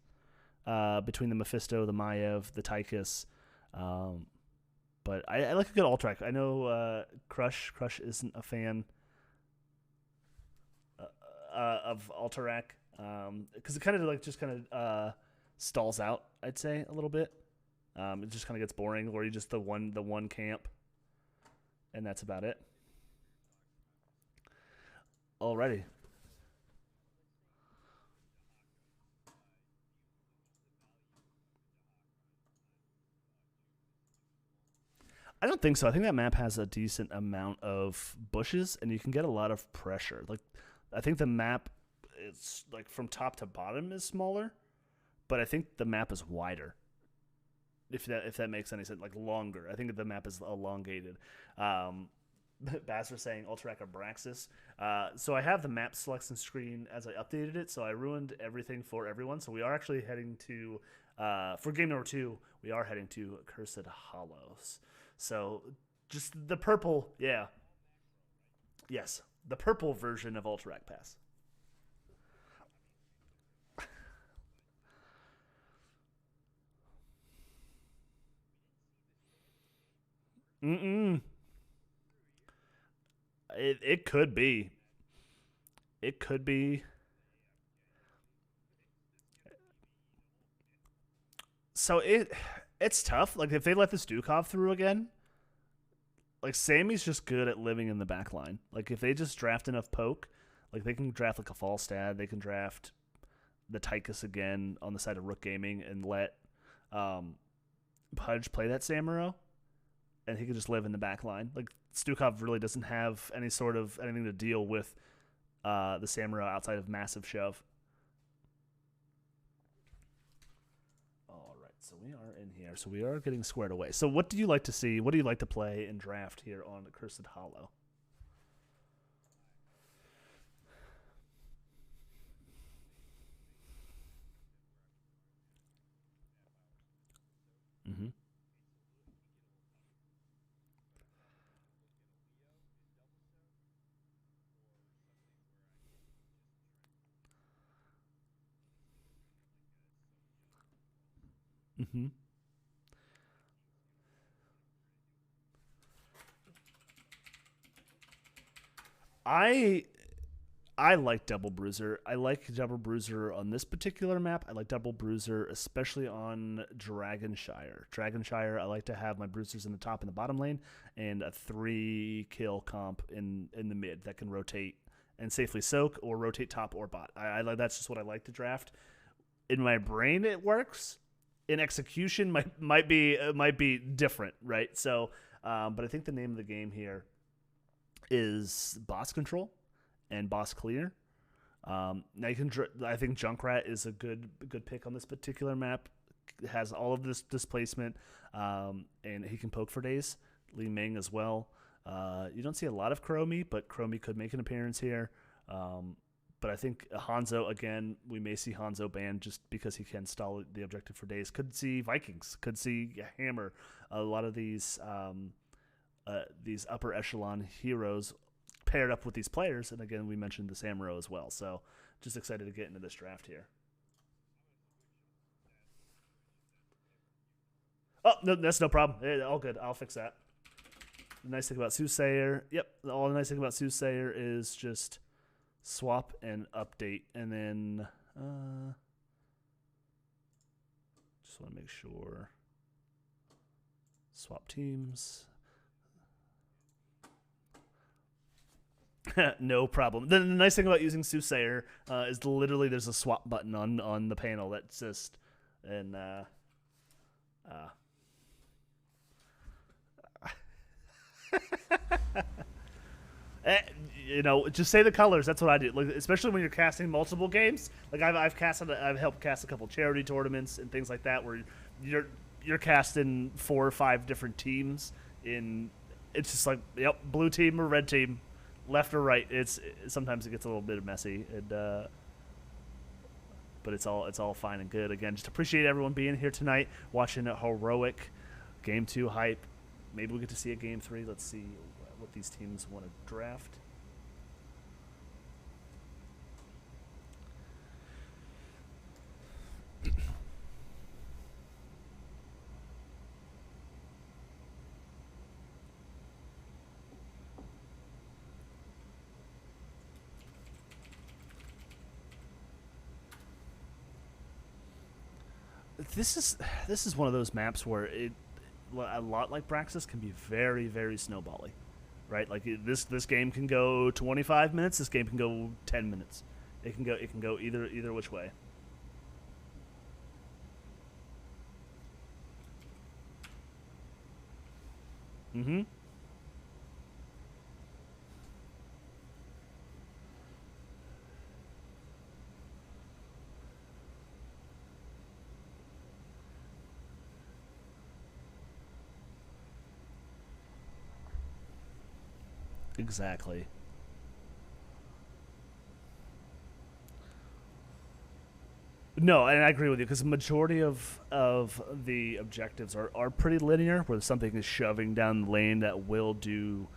between the Mephisto, the Maiev, the Tychus. But I like a good Alterac. I know Crush isn't a fan of Alterac. Because it kind of stalls out, I'd say, a little bit. It just kind of gets boring, or you just the one camp, and that's about it. Alrighty. I don't think so. I think that map has a decent amount of bushes, and you can get a lot of pressure. Like, I think the map, it's like from top to bottom is smaller, but I think the map is wider. If that makes any sense, like longer. I think the map is elongated. Bass was saying Alterac or Braxis. So I have the map selection screen as I updated it, so I ruined everything for everyone. So we are actually heading to, for game number 2, we are heading to Cursed Hollows. So just the purple, yeah. Yes, the purple version of Alterac Pass. Mm-mm. It could be. It could be. So it's tough. Like, if they let this Dukov through again, like, Sammy's just good at living in the back line. Like, if they just draft enough poke, like, they can draft like a Falstad, they can draft the Tychus again on the side of Rook Gaming and let Pudge play that Samuro, and he can just live in the back line. Like, Stukov really doesn't have any sort of anything to deal with the Samuro outside of massive shove. All right, so we are in here. So we are getting squared away. So what do you like to see? What do you like to play in draft here on Cursed Hollow? Mm-hmm. Mm-hmm. I like Double Bruiser. I like Double Bruiser on this particular map. I like Double Bruiser especially on Dragonshire. Dragonshire, I like to have my Bruisers in the top and the bottom lane, and a 3-kill comp in the mid that can rotate and safely soak or rotate top or bot. I like, that's just what I like to draft. In my brain, it works. In execution, might be different, right? So, but I think the name of the game here is boss control and boss clear. Now you can. I think Junkrat is a good pick on this particular map. has all of this displacement, and he can poke for days. Li Ming as well. You don't see a lot of Chromie, but Chromie could make an appearance here. But I think Hanzo, again, we may see Hanzo banned just because he can stall the objective for days. Could see Vikings, could see Hammer. A lot of these upper echelon heroes paired up with these players. And again, we mentioned the Samuro as well. So just excited to get into this draft here. Oh, no, that's no problem. All good. I'll fix that. The nice thing about Soothsayer, all the nice thing about Soothsayer is just swap and update, and then just want to make sure swap teams. No problem. The nice thing about using Soothsayer is literally there's a swap button on the panel that's just and just say the colors. That's what I do. Like, especially when you're casting multiple games. Like I've helped cast a couple charity tournaments and things like that where you're casting 4 or 5 different teams. It's just like, blue team or red team, left or right. Sometimes it gets a little bit messy, but it's all fine and good. Again, just appreciate everyone being here tonight, watching a heroic Game 2 hype. Maybe we get to see a Game 3. Let's see what these teams want to draft. This is one of those maps where a lot like Braxis can be very, very snowbally, right? Like this game can go 25 minutes. This game can go 10 minutes. It can go either which way. Mm-hmm. Exactly. No, and I agree with you because the majority of the objectives are pretty linear, where something is shoving down the lane that will do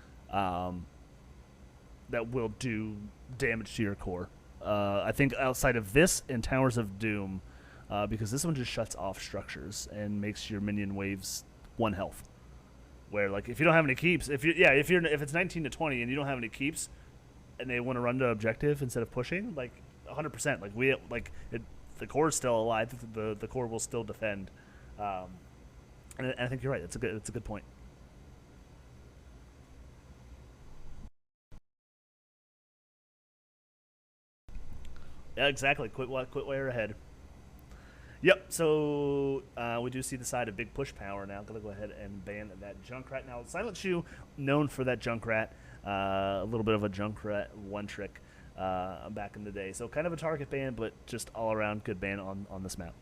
damage to your core. I think outside of this and Towers of Doom, because this one just shuts off structures and makes your minion waves 1 health. Where like if you don't have any keeps, if it's 19 to 20 and you don't have any keeps, and they want to run to objective instead of pushing, like 100%, the core is still alive. The core will still defend, and I think you're right. It's a good point. Yeah, exactly. Quit while you're ahead. Yep, so we do see the side of big push power now. Gonna go ahead and ban that Junkrat. Now, Silent Shoe, known for that Junkrat, a little bit of a Junkrat one trick back in the day. So kind of a target ban, but just all around good ban on this map.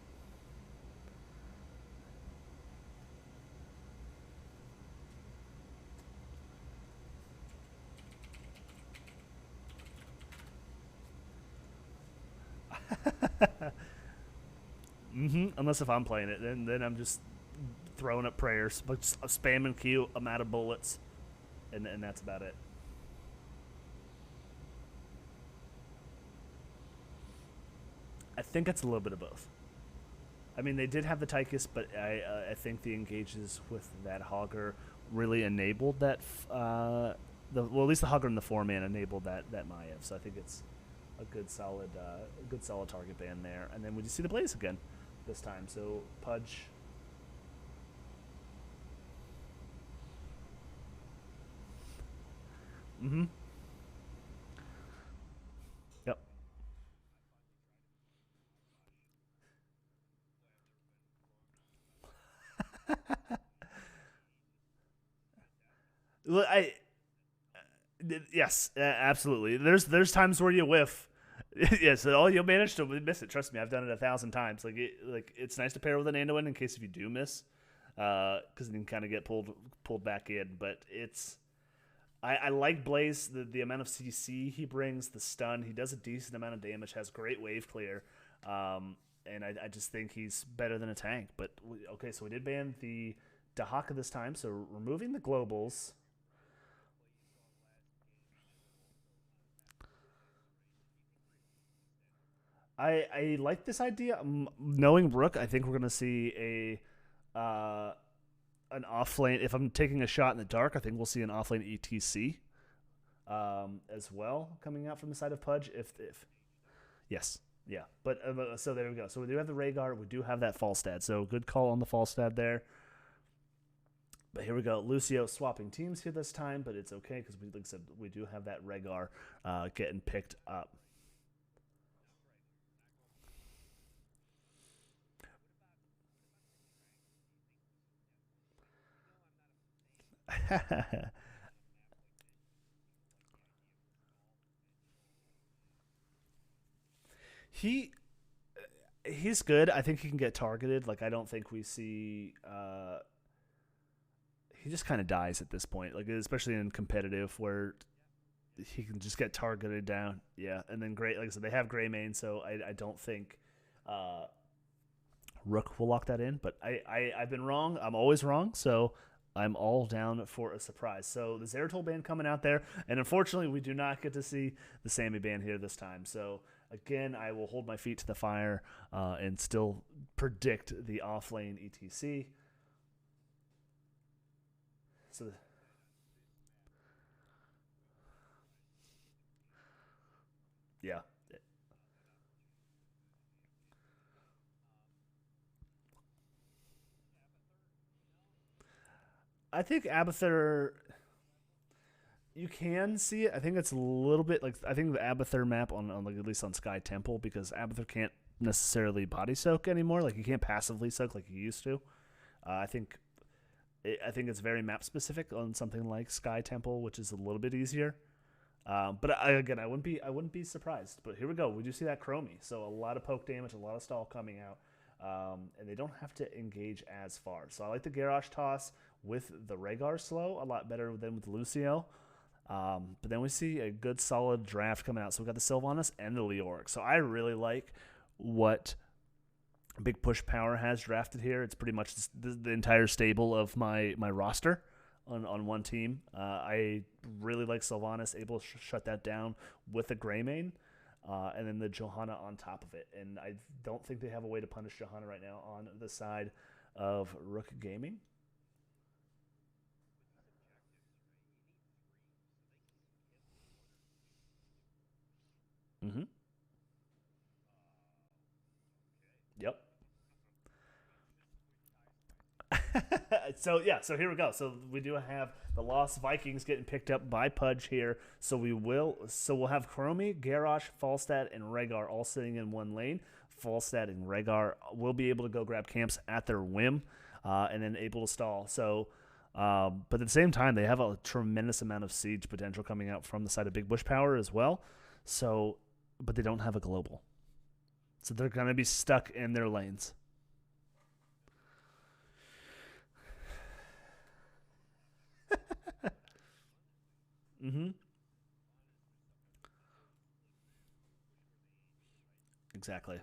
Unless if I'm playing it, then I'm just throwing up prayers, but spamming Q. I'm out of bullets, and that's about it. I think it's a little bit of both. I mean, they did have the Tychus, but I think the engages with that Hogger really enabled that. At least the Hogger and the 4-man enabled that Maiev. So I think it's a good solid target ban there. And then we just see the Blaze again this time. So Pudge. Yep. Yes, absolutely. There's times where you whiff, Yeah, so you'll manage to miss it. Trust me, I've done it 1,000 times. It's nice to pair with an Anduin in case if you do miss, because then you can kind of get pulled back in. But I like Blaze, the amount of CC he brings, the stun. He does a decent amount of damage, has great wave clear, and I just think he's better than a tank. But okay, so we did ban the Dahaka this time, so removing the globals. I like this idea. Knowing Rook, I think we're gonna see an off lane. If I'm taking a shot in the dark, I think we'll see an off lane ETC as well coming out from the side of Pudge. If yes, yeah. But so there we go. So we do have the Rhaegar. We do have that Falstad. So good call on the Falstad there. But here we go. Lucio swapping teams here this time, but it's okay because like I said, we do have that Rhaegar getting picked up. He's good. I think he can get targeted. Like I don't think we see. He just kind of dies at this point. Like especially in competitive where he can just get targeted down. Yeah, and then great. Like I said, they have Greymane, so I don't think. Rook will lock that in, but I've been wrong. I'm always wrong, so I'm all down for a surprise. So the Zeratul band coming out there, and unfortunately we do not get to see the Sammy band here this time. So again, I will hold my feet to the fire and still predict the off-lane ETC. So yeah. I think Abathur, you can see it. I think it's a little bit like I think the Abathur map on like at least on Sky Temple because Abathur can't necessarily body soak anymore. Like he can't passively soak like he used to. I think it's very map specific on something like Sky Temple, which is a little bit easier. But again, I wouldn't be surprised. But here we go. We do see that Chromie, so a lot of poke damage, a lot of stall coming out. And they don't have to engage as far. So I like the Garrosh toss with the Rhaegar slow a lot better than with Lucio. But then we see a good solid draft coming out. So we got the Sylvanas and the Leoric. So I really like what Big Push Power has drafted here. It's pretty much the entire stable of my roster on one team. I really like Sylvanas, able to shut that down with a Greymane. And then the Johanna on top of it. And I don't think they have a way to punish Johanna right now on the side of Rook Gaming. Mm-hmm. Yep. So here we go. So we do have the Lost Vikings getting picked up by Pudge here. So we'll have Chromie, Garrosh, Falstad, and Rhaegar all sitting in one lane. Falstad and Rhaegar will be able to go grab camps at their whim, and then able to stall. So, but at the same time, they have a tremendous amount of siege potential coming out from the side of Big Bush Power as well. So, but they don't have a global, so they're gonna be stuck in their lanes. Mm-hmm. Exactly.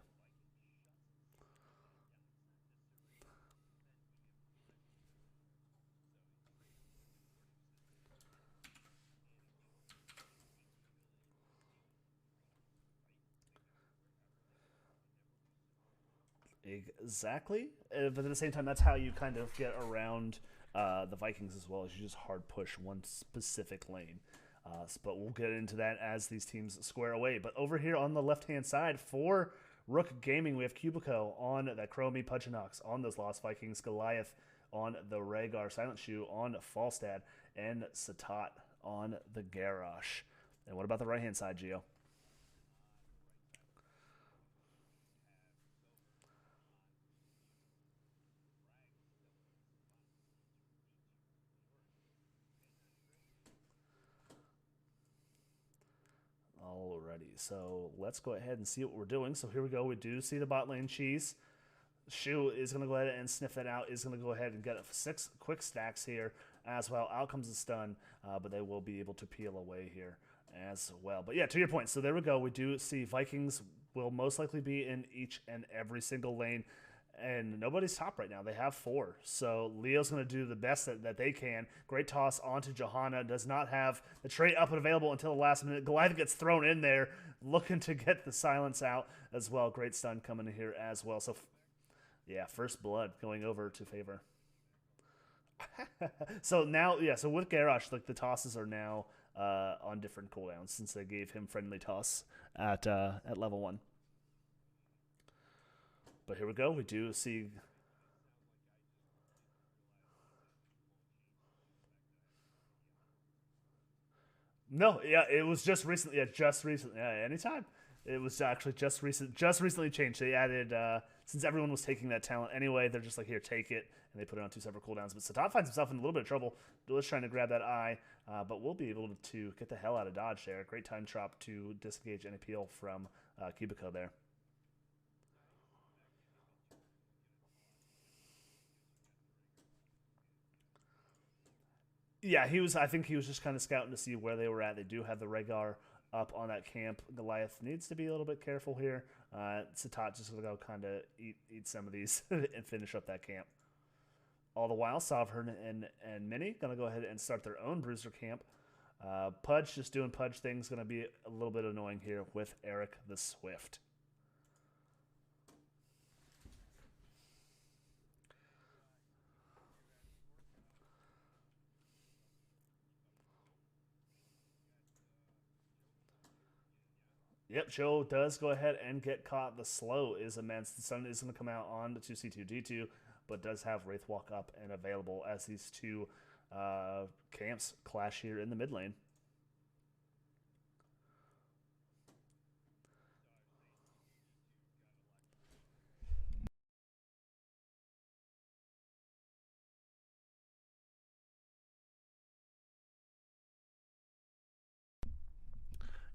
Exactly. But at the same time, that's how you kind of get around the Vikings as well, as you just hard push one specific lane. But we'll get into that as these teams square away. But over here on the left-hand side for Rook Gaming, we have Cubico on that Chromie Pudgenox, on those Lost Vikings, Goliath on the Rhaegar Silent Shoe, on Falstad, and Satat on the Garrosh. And what about the right-hand side, Gio? Alrighty. Alrighty, so let's go ahead and see what we're doing. So here we go. We do see the bot lane cheese. Shu is going to go ahead and sniff it out, is going to go ahead and get 6 quick stacks here as well. Out comes the stun, but they will be able to peel away here as well. But yeah, to your point, so there we go. We do see Vikings will most likely be in each and every single lane, and nobody's top right now. They have 4. So Leo's going to do the best that they can. Great toss onto Johanna. Does not have the trait up and available until the last minute. Goliath gets thrown in there, looking to get the silence out as well. Great stun coming in here as well. So yeah, first blood going over to favor. So now, yeah, so with Garrosh, like the tosses are now on different cooldowns since they gave him friendly toss at level 1. But here we go. We do see. No, yeah, it was just recently. Yeah, just recently. Yeah, anytime. It was actually just recently changed. They added since everyone was taking that talent anyway, they're just like, here, take it, and they put it on 2 separate cooldowns. But Sadat finds himself in a little bit of trouble. Duelist trying to grab that eye, but we'll be able to get the hell out of dodge there. Great time trap to disengage and appeal from Cubico there. Yeah, I think he was just kind of scouting to see where they were at. They do have the Rhaegar up on that camp. Goliath needs to be a little bit careful here. Satat just going to go kind of eat some of these and finish up that camp. All the while, Sovereign and Mini going to go ahead and start their own Bruiser camp. Pudge just doing Pudge things, going to be a little bit annoying here with Eric the Swift. Yep, Joe does go ahead and get caught. The slow is immense. The sun is going to come out on the 2C2D2, but does have Wraithwalk up and available as these 2 camps clash here in the mid lane.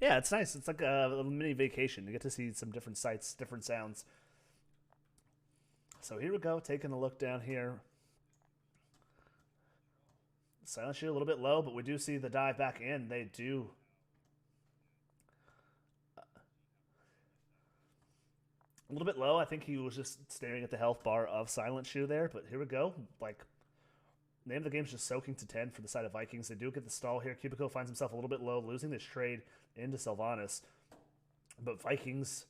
Yeah, it's nice. It's like a little mini vacation. You get to see some different sights, different sounds. So here we go, taking a look down here. Silent Shield a little bit low, but we do see the dive back in. They do. A little bit low. I think he was just staring at the health bar of Silent Shoe there, but here we go. Like, name of the game is just soaking to 10 for the side of Vikings. They do get the stall here. Cubico finds himself a little bit low, losing this trade into Sylvanas. But Vikings...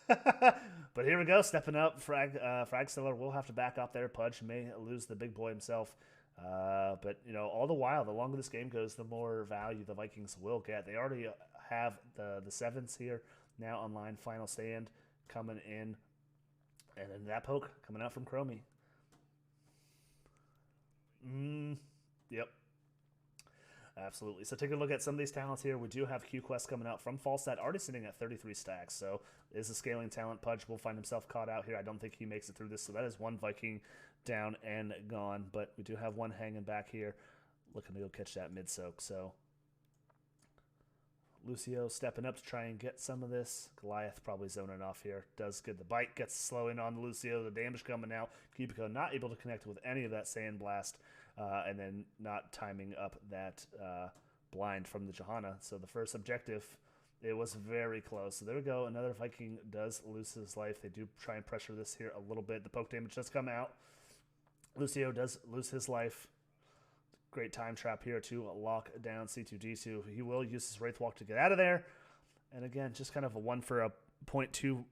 but here we go, stepping up. Fragstellar will have to back up there. Pudge may lose the big boy himself. But, you know, all the while, the longer this game goes, the more value the Vikings will get. They already have the 7s here now online. Final Stand coming in. And then that poke coming out from Chromie. Yep. Absolutely. So taking a look at some of these talents here, we do have Q-Quest coming out from Falstad, already sitting at 33 stacks. So is a scaling talent. Pudge will find himself caught out here. I don't think he makes it through this. So that is 1 Viking down and gone. But we do have 1 hanging back here, looking to go catch that mid-soak. So Lucio stepping up to try and get some of this. Goliath probably zoning off here. Does get the bite, gets slowing on Lucio. The damage coming out. Cubico not able to connect with any of that Sand Blast. And then not timing up that blind from the Johanna. So the first objective, it was very close. So there we go. Another Viking does lose his life. They do try and pressure this here a little bit. The poke damage does come out. Lucio does lose his life. Great time trap here to lock down C2D2. He will use his Wraithwalk to get out of there. And again, just kind of a 1 for a 0.25.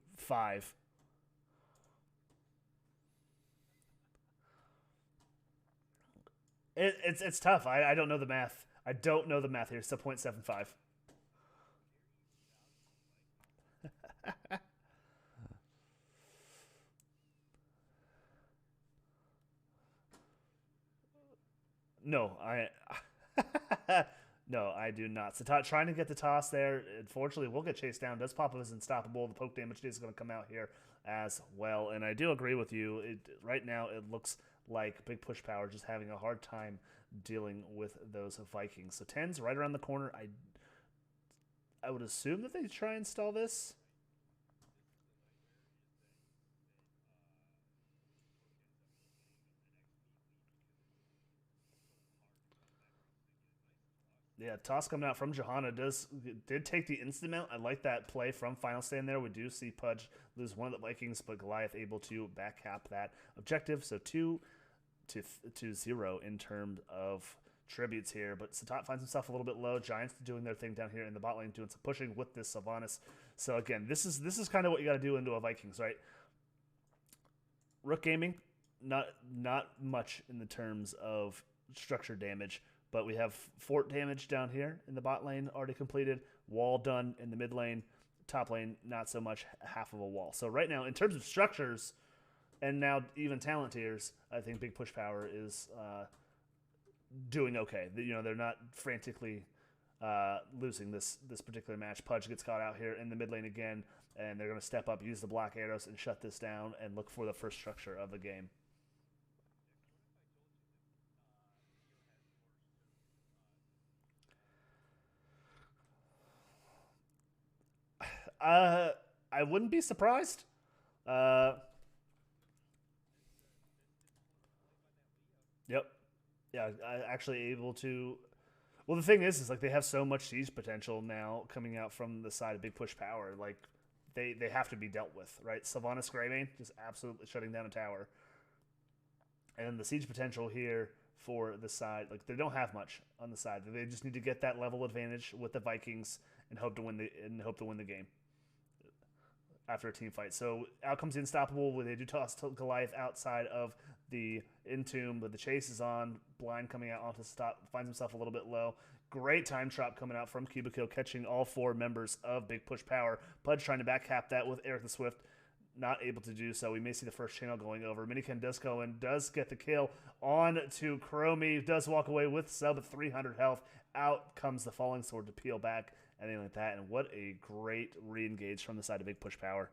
It's tough. I don't know the math. I don't know the math here. It's a 0.75. No, no, I do not. Satat trying to get the toss there. Unfortunately, will get chased down. Does pop up as unstoppable. The poke damage is going to come out here as well. And I do agree with you. Right now, it looks like Big Push Power just having a hard time dealing with those Vikings. So 10's right around the corner. I would assume that they try and install this. Yeah, toss coming out from Johanna did take the instant mount. I like that play from Final Stand there. We do see Pudge lose one of the Vikings, but Goliath able to back cap that objective. So 2-0 in terms of tributes here. But Satat finds himself a little bit low. Giants doing their thing down here in the bot lane, doing some pushing with this Sylvanas. So again, this is kind of what you got to do into a Vikings, right? Rook Gaming, not much in the terms of structure damage. But we have fort damage down here in the bot lane already completed. Wall done in the mid lane. Top lane, not so much, half of a wall. So right now, in terms of structures, and now even talent tiers, I think Big Push Power is doing okay. They're not frantically losing this particular match. Pudge gets caught out here in the mid lane again, and they're going to step up, use the black arrows, and shut this down and look for the first structure of the game. I wouldn't be surprised. Yep. Yeah, actually able to. Well, the thing is like they have so much siege potential now coming out from the side of Big Push Power. Like they have to be dealt with, right? Sylvanas Greymane just absolutely shutting down a tower, and the siege potential here for the side, like they don't have much on the side. They just need to get that level advantage with the Vikings and hope to win the game after a team fight. So outcome's unstoppable where they do toss Goliath outside of the Entomb, but the chase is on. Blind coming out onto stop, finds himself a little bit low. Great time trap coming out from Cubico, catching all 4 members of Big Push Power. Pudge trying to back cap that with Eric the Swift, not able to do so. We may see the first channel going over. Miniken does go and does get the kill on to Chromie, does walk away with sub 300 health. Out comes the Falling Sword to peel back. Anything like that, and what a great re-engage from the side of Big Push Power.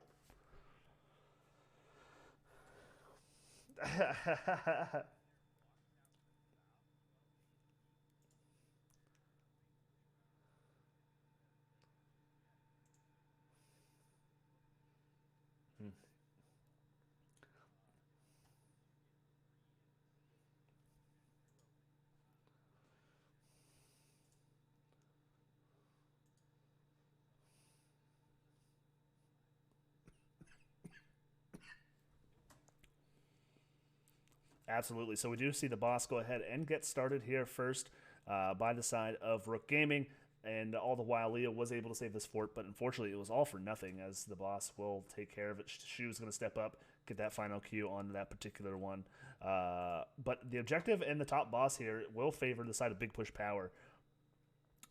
Absolutely. So we do see the boss go ahead and get started here first by the side of Rook Gaming. And all the while, Leo was able to save this fort, but unfortunately, it was all for nothing as the boss will take care of it. Shu's going to step up, get that final Q on that particular one. But the objective and the top boss here will favor the side of Big Push Power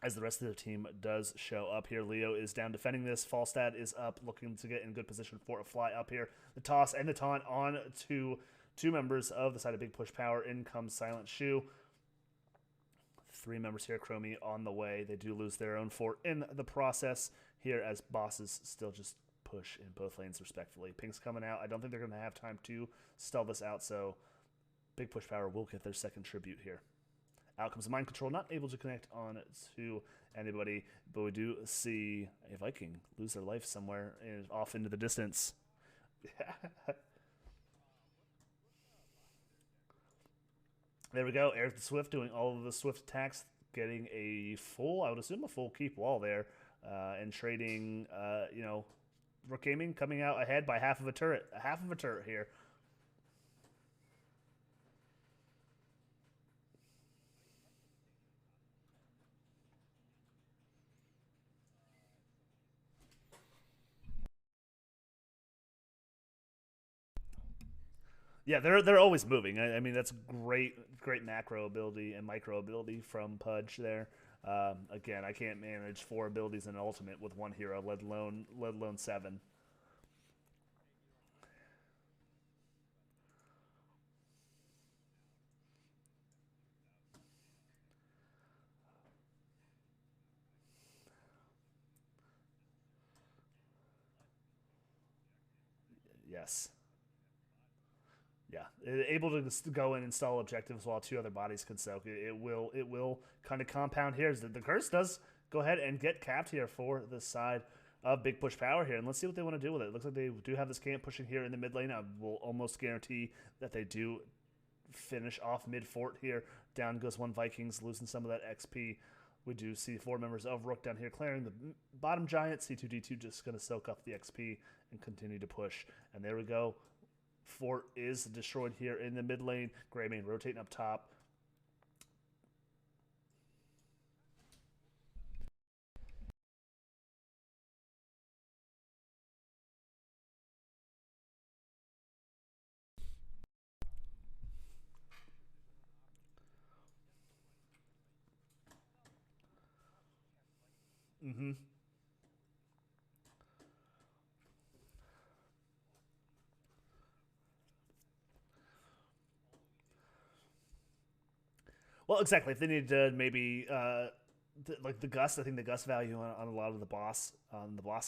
as the rest of the team does show up here. Leo is down defending this. Falstad is up, looking to get in good position for a fly up here. The toss and the taunt on to 2 members of the side of Big Push Power. In comes Silent Shu. 3 members here. Chromie on the way. They do lose their own fort in the process here as bosses still just push in both lanes respectfully. Pink's coming out. I don't think they're going to have time to stall this out, so Big Push Power will get their second tribute here. Out comes Mind Control, not able to connect on to anybody, but we do see a Viking lose their life somewhere off into the distance. There we go. Eric the Swift doing all of the Swift attacks, getting a full, I would assume a full keep wall there, and trading, Rook Gaming coming out ahead by half of a turret here. Yeah, they're always moving. I mean, that's great macro ability and micro ability from Pudge there. Again, I can't manage 4 abilities in Ultimate with 1 hero, let alone 7. Yes. Yeah, able to go and install objectives while 2 other bodies can soak. It will kind of compound here. The curse does go ahead and get capped here for the side of Big Push Power here. And let's see what they want to do with it. It looks like they do have this camp pushing here in the mid lane. I will almost guarantee that they do finish off mid fort here. Down goes one Vikings, losing some of that XP. We do see 4 members of Rook down here clearing the bottom giant. C2D2 just going to soak up the XP and continue to push. And there we go. Fort is destroyed here in the mid lane. Greymane rotating up top. Mm-hmm. Well, exactly. If they need to maybe like the gust, I think the gust value on a lot of the boss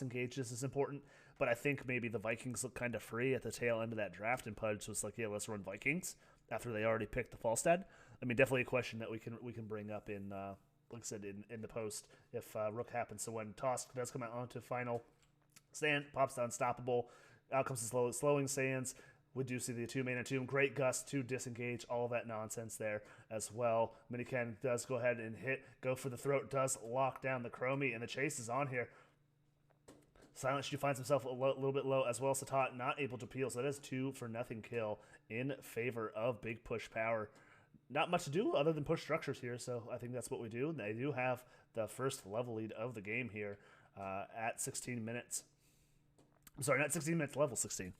engages is important. But I think maybe the Vikings look kind of free at the tail end of that draft, and Pudge was like, "Yeah, let's run Vikings." After they already picked the Falstad. I mean, definitely a question that we can bring up in, like I said, in the post if Rook happens. So when Tosk does come out onto final stand, pops to unstoppable. Out comes the slowing sands. We do see the 2-mana tomb. Great gust to disengage. All of that nonsense there as well. Minican does go ahead and hit. Go for the throat. Does lock down the Chromie. And the chase is on here. Silent Shoe finds himself a little bit low as well. Satat not able to peel. So that is 2-for-nothing kill in favor of Big Push Power. Not much to do other than push structures here. So I think that's what we do. They do have the first level lead of the game here at 16 minutes. I'm sorry, not 16 minutes, level 16.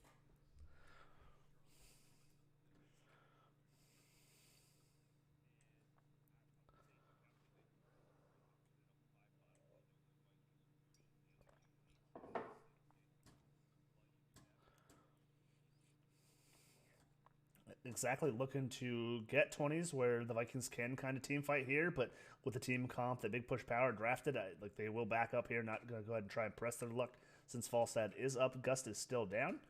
Exactly, looking to get 20s where the Vikings can kind of team fight here, but with the team comp that Big Push Power drafted, like they will back up here, not going to go ahead and try and press their luck since Falstad is up. Gust is still down.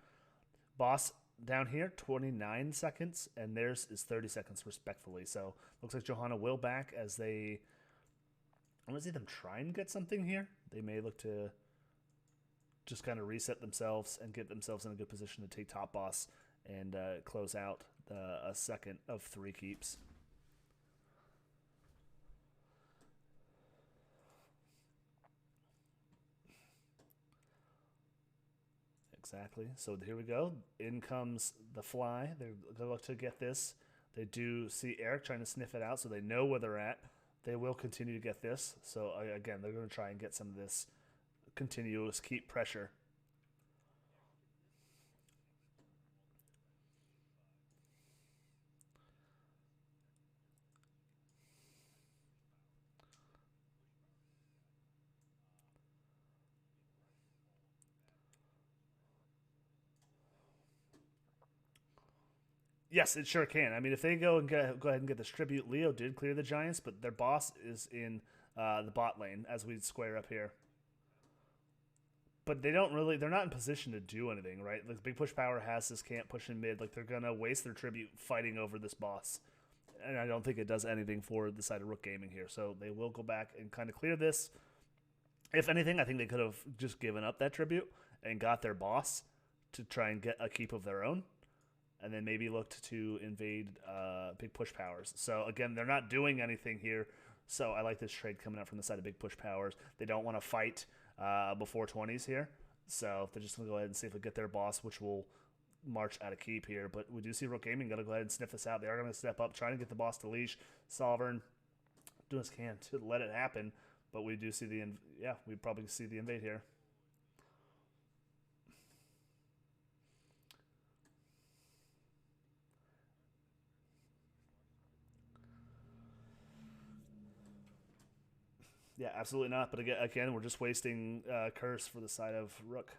Boss down here, 29 seconds, and theirs is 30 seconds respectfully. So looks like Johanna will back as they, I want to see them try and get something here. They may look to just kind of reset themselves and get themselves in a good position to take top boss and close out a second of 3 keeps. Exactly. So here we go. In comes the fly. They're going to look to get this. They do see Eric trying to sniff it out, so they know where they're at. They will continue to get this. So again, they're going to try and get some of this continuous keep pressure. Yes, it sure can. I mean, if they go ahead and get this tribute, Leo did clear the Giants, but their boss is in the bot lane as we square up here. But they're not in position to do anything, right? Like Big Push Power has this camp pushing mid, like they're gonna waste their tribute fighting over this boss. And I don't think it does anything for the side of Rook Gaming here. So they will go back and kind of clear this. If anything, I think they could have just given up that tribute and got their boss to try and get a keep of their own. And then maybe looked to invade Big Push Powers. So again, they're not doing anything here. So I like this trade coming out from the side of Big Push Powers. They don't want to fight before 20s here. So they're just going to go ahead and see if they get their boss, which will march out of keep here. But we do see Rook Gaming going to go ahead and sniff this out. They are going to step up, trying to get the boss to leash. Sovereign doing his can to let it happen. But we do see we probably see the invade here. Yeah, absolutely not. But again, we're just wasting Curse for the side of Rook.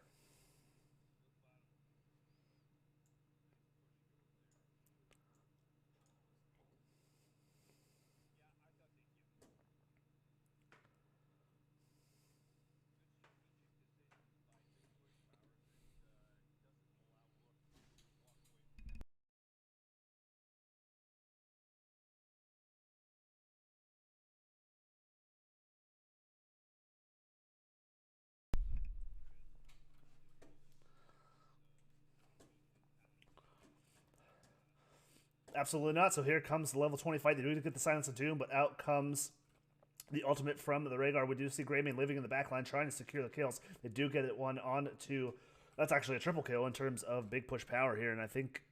absolutely not. So here comes the level 20 fight. They do get the Silence of Doom, but out comes the ultimate from the Rhaegar. We do see Greymane living in the backline trying to secure the kills. They do get it one on to... That's actually a triple kill in terms of big push power here, and I think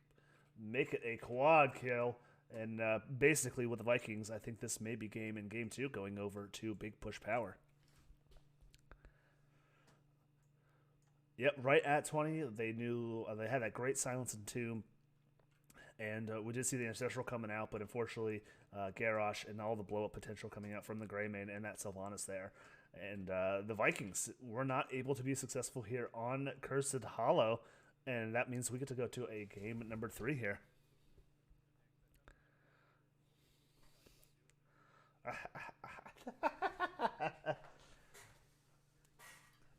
make it a quad kill. And basically with the Vikings, I think this may be game in game 2 going over to big push power. Yep, right at 20, they knew they had that great Silence and Tomb, and we did see the Ancestral coming out, but unfortunately, Garrosh and all the blow-up potential coming out from the Greymane and that Sylvanas there. And the Vikings were not able to be successful here on Cursed Hollow, and that means we get to go to a game number 3 here.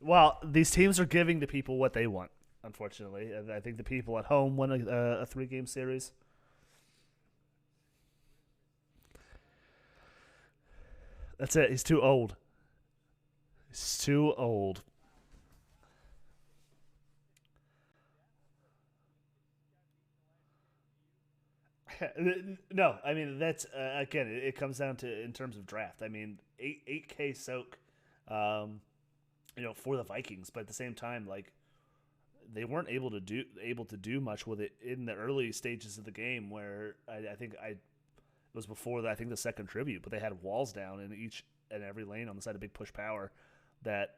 Well, these teams are giving the people what they want, unfortunately. I think the people at home won a 3-game series. That's it. He's too old. He's too old. No, I mean, that's, again, it comes down to, in terms of draft. I mean, 8K soak, for the Vikings, but at the same time, like, they weren't able to do much with it in the early stages of the game, where I think it was before the second tribute, but they had walls down in each and every lane on the side of big push power that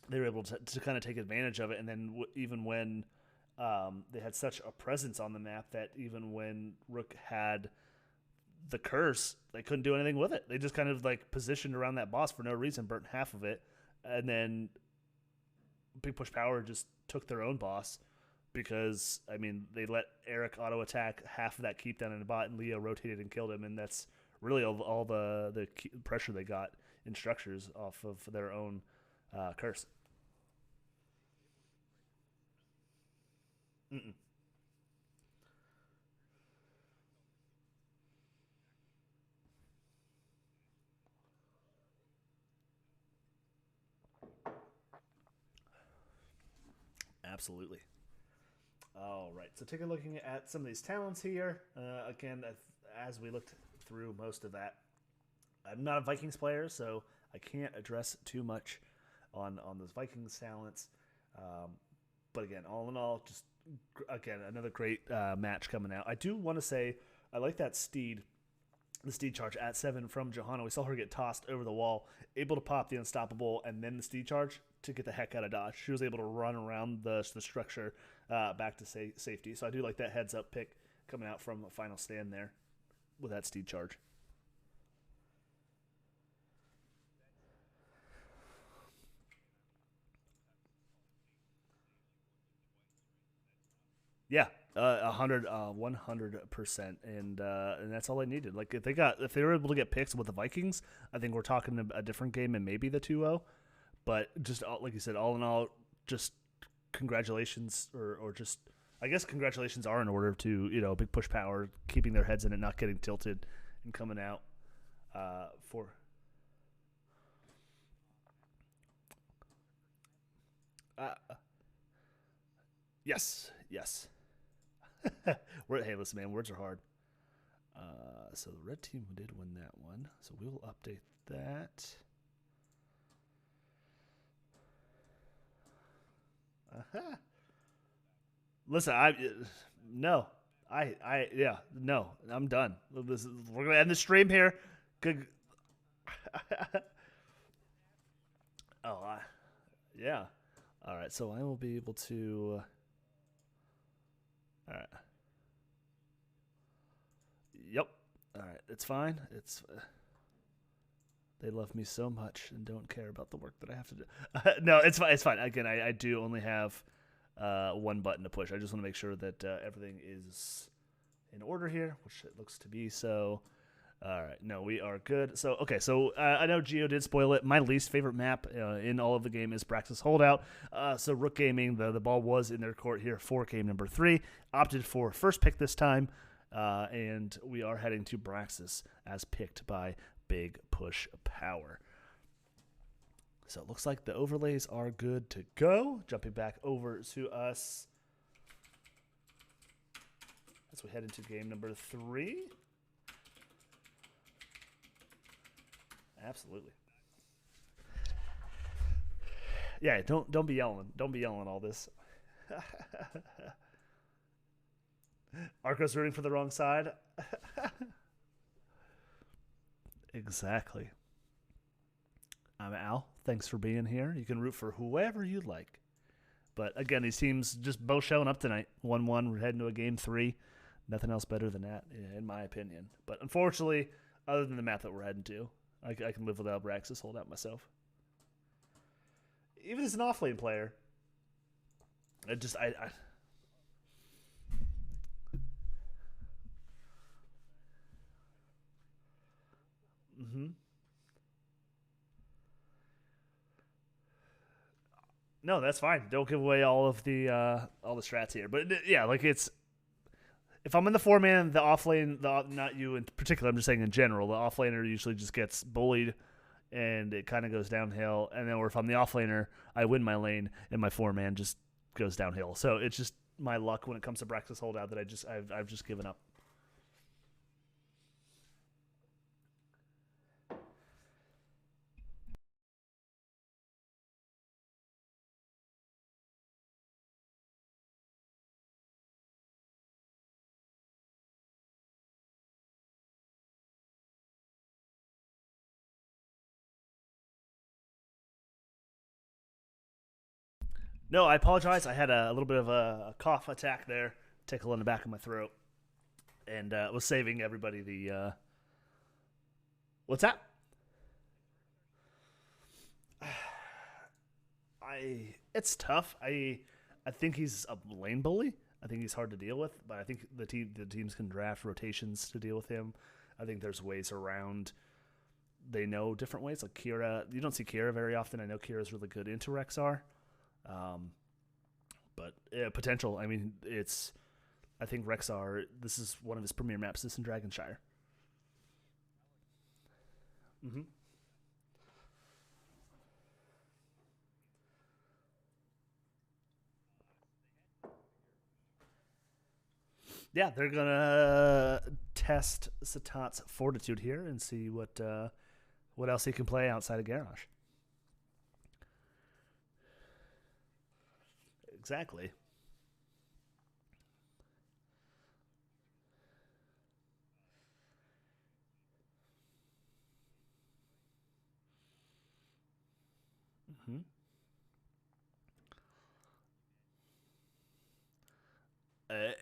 they were able to kind of take advantage of it. And then even when they had such a presence on the map that even when Rook had the curse, they couldn't do anything with it. They just kind of like positioned around that boss for no reason, burnt half of it, and then big push power just took their own boss because, I mean, they let Eric auto attack half of that keep down in the bot, and Leo rotated and killed him, and that's really all the pressure they got in structures off of their own curse. Mm-mm. Absolutely. All right, so take a looking at some of these talents here. Again, as we looked through most of that, I'm not a Vikings player, so I can't address too much on those Vikings talents. But again, all in all, just again another great match coming out. I do want to say I like that Steed, the Steed charge at 7 from Johanna. We saw her get tossed over the wall, able to pop the Unstoppable, and then the Steed charge to get the heck out of dodge. She was able to run around the structure back to safety. So I do like that heads up pick coming out from Final Stand there with that Steed charge. Yeah, 100%, and that's all I needed. Like if they were able to get picks with the Vikings, I think we're talking a different game and maybe the 2-0. But just like you said, all in all, just congratulations, or just I guess congratulations are in order to big push power, keeping their heads in it, not getting tilted, and coming out for. Yes. Hey, listen, man, words are hard. So the red team did win that one, so we will update that. Listen, no, I'm done. We're gonna end the stream here. Good. Yeah. All right, so I will be able to. All right. Yep. All right, it's fine. They love me so much and don't care about the work that I have to do. No, it's fine. It's fine. Again, I do only have one button to push. I just want to make sure that everything is in order here, which it looks to be. So, all right. No, we are good. So, okay. So, I know Geo did spoil it. My least favorite map in all of the game is Praxis Holdout. So, Rook Gaming, the ball was in their court here for game number 3. Opted for first pick this time. And we are heading to Praxis as picked by Big Push Power. So it looks like the overlays are good to go. Jumping back over to us. as we head into game number 3. Absolutely. Yeah, don't be yelling. Don't be yelling all this. Arco's rooting for the wrong side. Exactly. I'm Al. Thanks for being here. You can root for whoever you like. But again, these teams just both showing up tonight. 1-1. We're heading to a game 3. Nothing else better than that, in my opinion. But unfortunately, other than the map that we're heading to, I can live without Braxis hold out myself. Even as an offlane player, I mm-hmm. No, that's fine. Don't give away all the strats here. But yeah, like it's if I'm in the 4-man, the offlane, not you in particular, I'm just saying in general, the offlaner usually just gets bullied and it kind of goes downhill. And then, or if I'm the offlaner, I win my lane and my 4-man just goes downhill. So it's just my luck when it comes to Braxis holdout that I've just given up. No, I apologize. I had a little bit of a cough attack there, tickle in the back of my throat, and was saving everybody the. What's that? It's tough. I think he's a lane bully. I think he's hard to deal with, but I think the teams can draft rotations to deal with him. I think there's ways around. They know different ways. Like Kira, you don't see Kira very often. I know Kira's really good into Rexar. But potential. I mean, I think Rexar. This is one of his premier maps. This in Dragonshire. Mm-hmm. Yeah, they're gonna test Satat's fortitude here and see what else he can play outside of Garrosh. Exactly. Mm-hmm.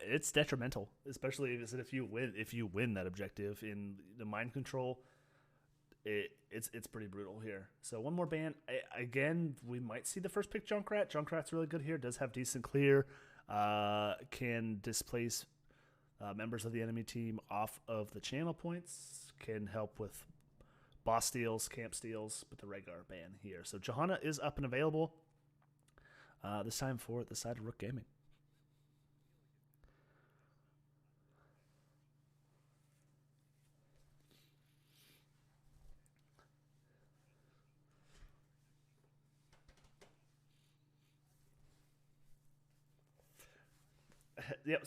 It's detrimental, especially if you win that objective in the mind control. It's pretty brutal here. So one more ban. Again, we might see the first pick Junkrat. Junkrat's really good here. Does have decent clear. Can displace members of the enemy team off of the channel points. Can help with boss steals, camp steals, but the Rhaegar ban here. So Johanna is up and available. This time for the side of Rook Gaming. Yep.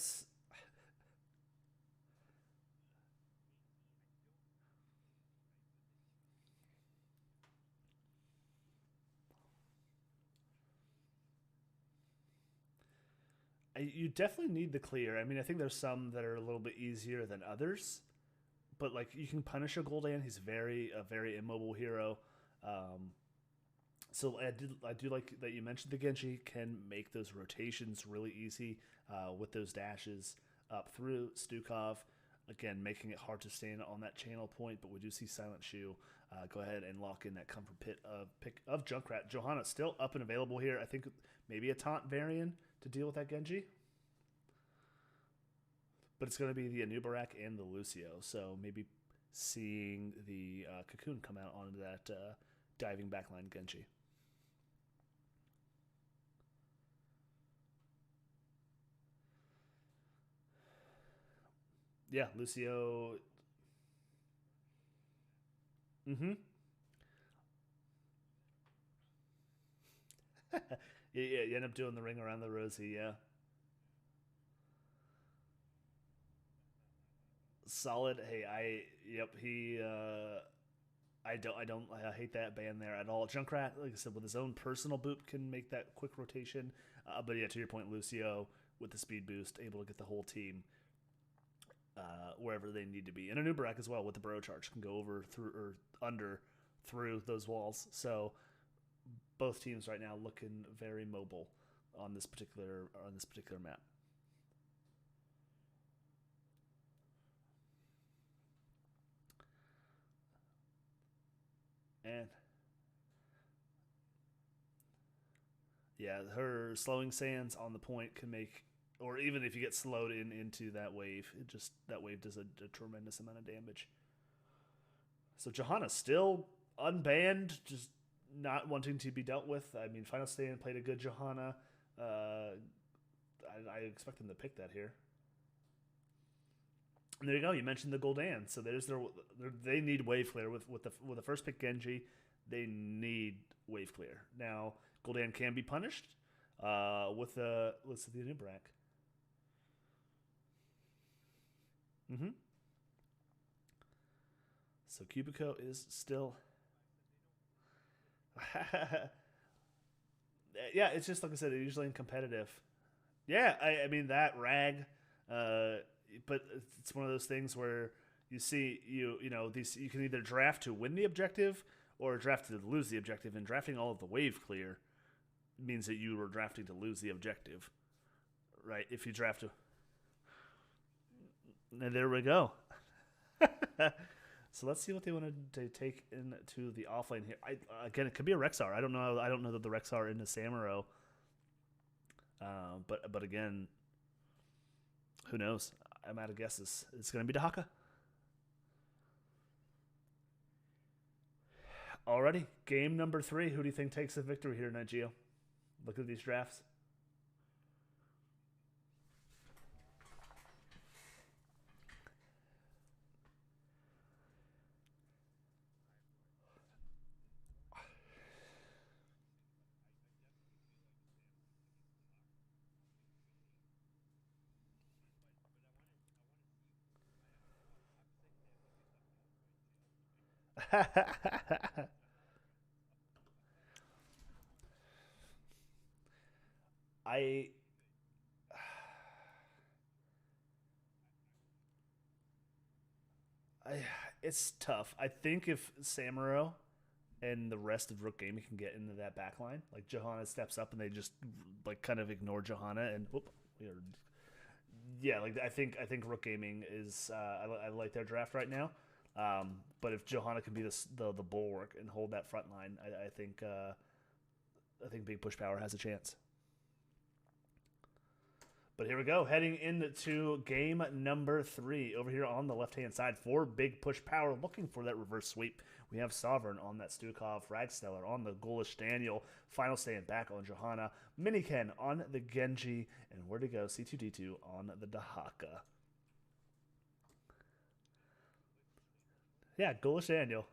You definitely need the clear. I mean, I think there's some that are a little bit easier than others, but like you can punish a Gul'dan. He's a very immobile hero. So I do like that you mentioned the Genji can make those rotations really easy with those dashes up through Stukov. Again, making it hard to stand on that channel point, but we do see Silent Shoe go ahead and lock in that comfort pick of Junkrat. Johanna still up and available here. I think maybe a taunt variant to deal with that Genji. But it's going to be the Anubarak and the Lucio, so maybe seeing the Cocoon come out onto that diving backline Genji. Yeah, Lucio. Mm-hmm. Yeah, you end up doing the ring around the rosy, yeah. solid. Hey, I hate that ban there at all. Junkrat, like I said, with his own personal boot can make that quick rotation. But yeah, to your point, Lucio with the speed boost, able to get the whole team wherever they need to be. And Anubarak as well with the burrow charge can go over through or under through those walls. So both teams right now looking very mobile on this particular map. And yeah, her slowing sands on the point can make, or even if you get slowed into that wave, that wave does a tremendous amount of damage. So Johanna still unbanned, just not wanting to be dealt with. I mean, Final Stand played a good Johanna. I expect them to pick that here. And there you go. You mentioned the Gul'dan, so they need wave clear with the first pick Genji. They need wave clear. Now Gul'dan can be punished with the Anubarak. So Cubico is still. Yeah, it's just like I said, usually in competitive. Yeah, I mean that rag, but it's one of those things where you see you can either draft to win the objective or draft to lose the objective, and drafting all of the wave clear means that you were drafting to lose the objective, right? If you draft to, and there we go. So let's see what they want to take into the offlane here. Again, it could be a Rexar. I don't know. I don't know that the Rexar into Samuro. But again, who knows? I'm out of guesses. It's going to be Dahaka. Alrighty, game number 3. Who do you think takes the victory here, Nigeo? Look at these drafts. It's tough. I think if Samuro and the rest of Rook Gaming can get into that back line, like Johanna steps up and they just like kind of ignore Johanna and I think Rook Gaming is I like their draft right now. But if Johanna can be the bulwark and hold that front line, I think Big Push Power has a chance. But here we go, heading into game number 3. Over here on the left-hand side for Big Push Power, looking for that reverse sweep. We have Sovereign on that Stukov, Ragstellar on the Ghoulish Daniel, Final Stand back on Johanna, Miniken on the Genji, and where to go, C2D2 on the Dahaka. Yeah, Ghoulish Daniel.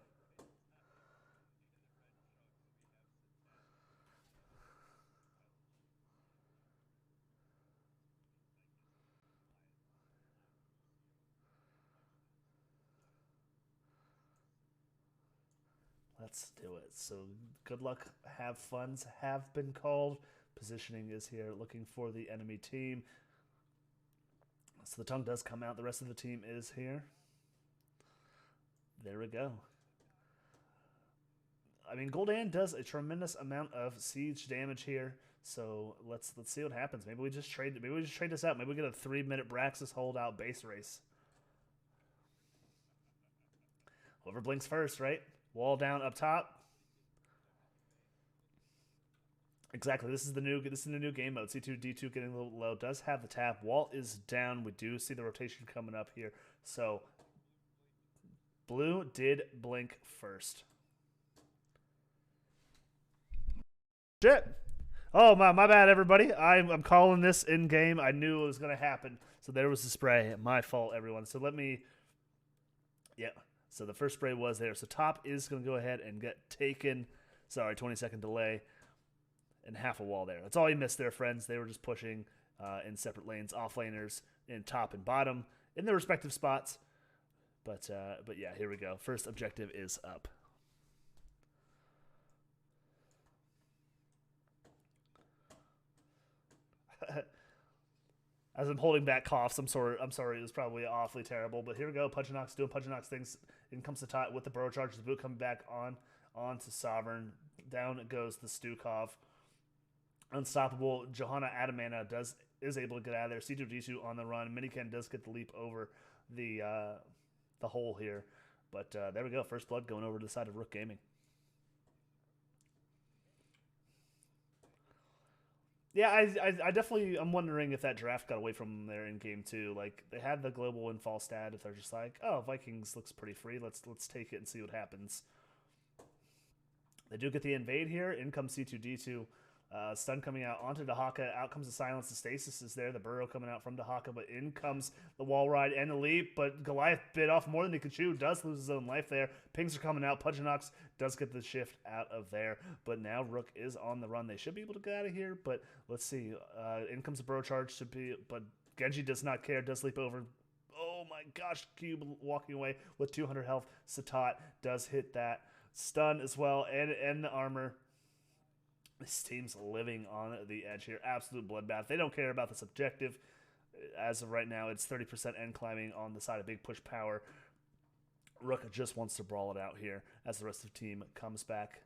Let's do it. So good luck, have funds have been called. Positioning is here, looking for the enemy team. So the tongue does come out. The rest of the team is here. There we go. I mean, Gul'dan does a tremendous amount of siege damage here. So let's see what happens. Maybe we just trade this out. Maybe we get a 3-minute Braxis holdout base race. Whoever blinks first, right? Wall down up top. Exactly. This is the new game mode. C2D2 getting a little low. Does have the tap. Wall is down. We do see the rotation coming up here. So blue did blink first. Shit. Oh my bad, everybody. I'm calling this in game. I knew it was gonna happen. So there was the spray. My fault, everyone. So let me. Yeah. So the first spray was there. So top is going to go ahead and get taken. Sorry, 20-second delay. And half a wall there. That's all you missed there, friends. They were just pushing in separate lanes. Offlaners in top and bottom in their respective spots. But yeah, here we go. First objective is up. As I'm holding back coughs, I'm sorry. It was probably awfully terrible. But here we go. Pudgenox doing Pudgenox things. In comes the tot with the Burrow Charge. The boot coming back on to Sovereign. Down goes the Stukov. Unstoppable. Johanna Adamana is able to get out of there. C2D2 on the run. Miniken does get the leap over the hole here. But there we go. First blood going over to the side of Rook Gaming. Yeah, I definitely, I'm wondering if that draft got away from them there in game 2. Like, they had the global windfall stat. If they're just like, oh, Vikings looks pretty free, let's take it and see what happens. They do get the invade here. In comes C2D2. Stun coming out onto Dahaka. Out comes the silence. The stasis is there. The burrow coming out from Dahaka, but in comes the wall ride and the leap. But Goliath bit off more than he could chew. Does lose his own life there. Pings are coming out. Pudgenox does get the shift out of there. But now Rook is on the run. They should be able to get out of here, but let's see. In comes the burrow charge. But Genji does not care. Does leap over. Oh my gosh. Cube walking away with 200 health. Satat does hit that. Stun as well. And the armor. This team's living on the edge here. Absolute bloodbath. They don't care about this objective. As of right now, it's 30% end climbing on the side of Big Push Power. Rook just wants to brawl it out here as the rest of the team comes back.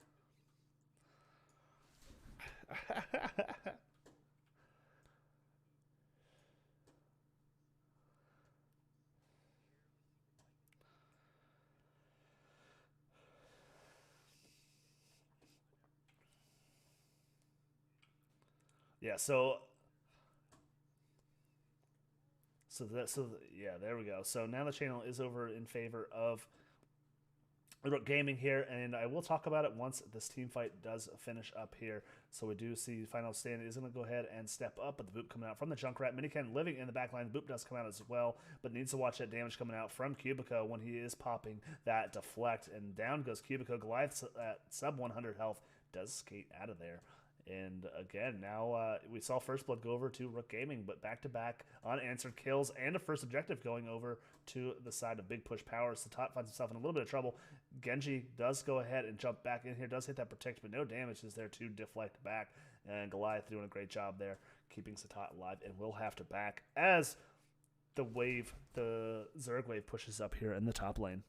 Yeah, yeah, there we go. So now the channel is over in favor of Rook Gaming here, and I will talk about it once this team fight does finish up here. So we do see Final Stand is going to go ahead and step up, but the boop coming out from the Junkrat. Miniken living in the back line. The boop does come out as well, but needs to watch that damage coming out from Cubico when he is popping that deflect, and down goes Cubico. Goliath at sub 100 health does skate out of there. And again, now we saw First Blood go over to Rook Gaming, but back-to-back unanswered kills and a first objective going over to the side of Big Push Power. Satat finds himself in a little bit of trouble. Genji does go ahead and jump back in here, does hit that Protect, but no damage is there to deflect back. And Goliath doing a great job there, keeping Satat alive, and will have to back as the Zerg wave pushes up here in the top lane.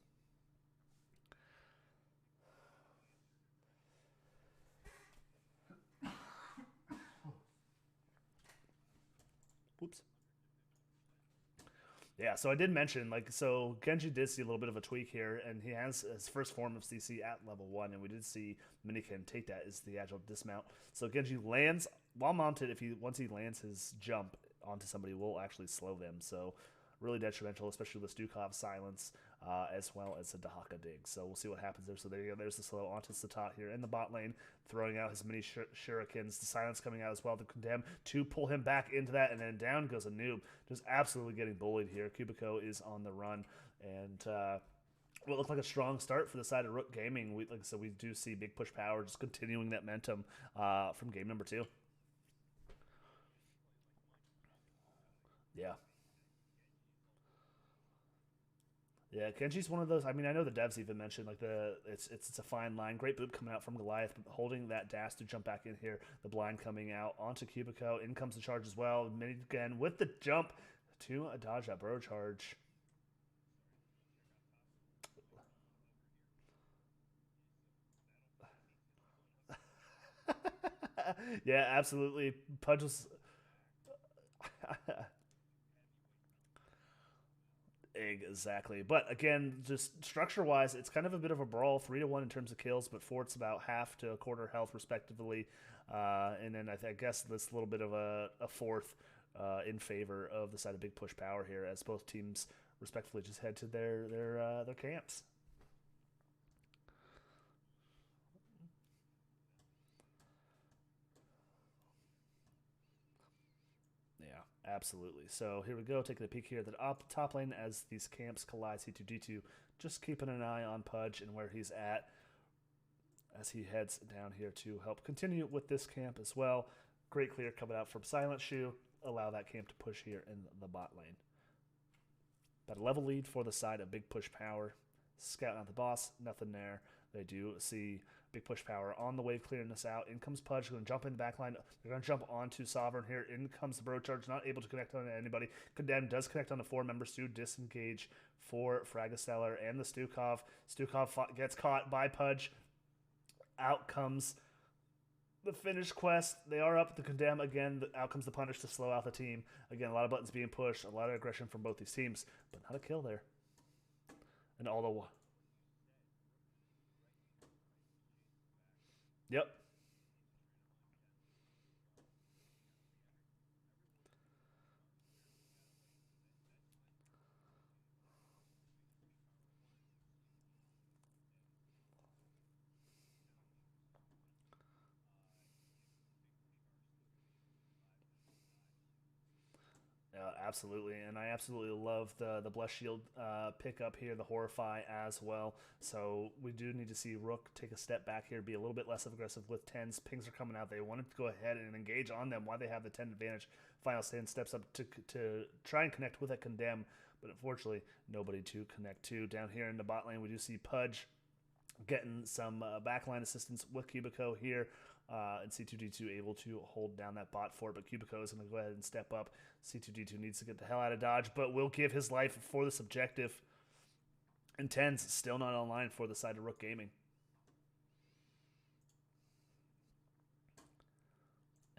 Whoops. Yeah, so I did mention, so Genji did see a little bit of a tweak here, and he has his first form of CC at level 1, and we did see Miniken take that as the agile dismount. So Genji lands while mounted. Once he lands his jump onto somebody, will actually slow them. So really detrimental, especially with Stukov silence, as well as a Dahaka dig. So we'll see what happens there. So there you go. There's the slow onto Satat here in the bot lane, throwing out his mini shurikens. The silence coming out as well to condemn to pull him back into that, and then down goes a noob. Just absolutely getting bullied here. Cubico is on the run, and what looked like a strong start for the side of Rook Gaming. Like I said, we do see Big Push Power just continuing that momentum from game number 2. Yeah. Yeah, Genji's one of those. I mean, I know the devs even mentioned it's a fine line. Great boop coming out from Goliath, but holding that dash to jump back in here. The blind coming out onto Cubico. In comes the charge as well. Miniken with the jump to dodge that bro charge. Yeah, absolutely. Pudge was. Exactly. But again, just structure-wise, it's kind of a bit of a brawl, 3-1 in terms of kills, but Fort's about half to a quarter health, respectively. And then I guess this little bit of a fourth in favor of the side of Big Push Power here, as both teams respectively just head to their camps. Absolutely. So here we go, taking a peek here at the top lane as these camps collide. C2D2 just keeping an eye on Pudge and where he's at as he heads down here to help continue with this camp as well. Great clear coming out from Silent Shoe. Allow that camp to push here in the bot lane. But a level lead for the side of Big Push Power. Scouting out the boss, nothing there. They do see Big Push Power on the wave, clearing this out. In comes Pudge, going to jump in the back line. They're going to jump onto Sovereign here. In comes the Bro Charge, not able to connect on anybody. Condemn does connect on the 4 members to disengage for Fragasteller and the Stukov. Stukov gets caught by Pudge. Out comes the finish quest. They are up the Condemn again. Out comes the Punish to slow out the team. Again, a lot of buttons being pushed, a lot of aggression from both these teams, but not a kill there. And all the Yep. Absolutely, and I absolutely love the Bless Shield pickup here, the Horrify as well. So we do need to see Rook take a step back here, be a little bit less aggressive with 10s. Pings are coming out. They wanted to go ahead and engage on them while they have the 10 advantage. Final Stand steps up to try and connect with a Condemn, but unfortunately, nobody to connect to. Down here in the bot lane, we do see Pudge getting some backline assistance with Cubico here. And C2D2 able to hold down that bot fort, but Cubico is going to go ahead and step up. C2D2 needs to get the hell out of dodge, but will give his life for this objective. And 10's still not online for the side of Rook Gaming.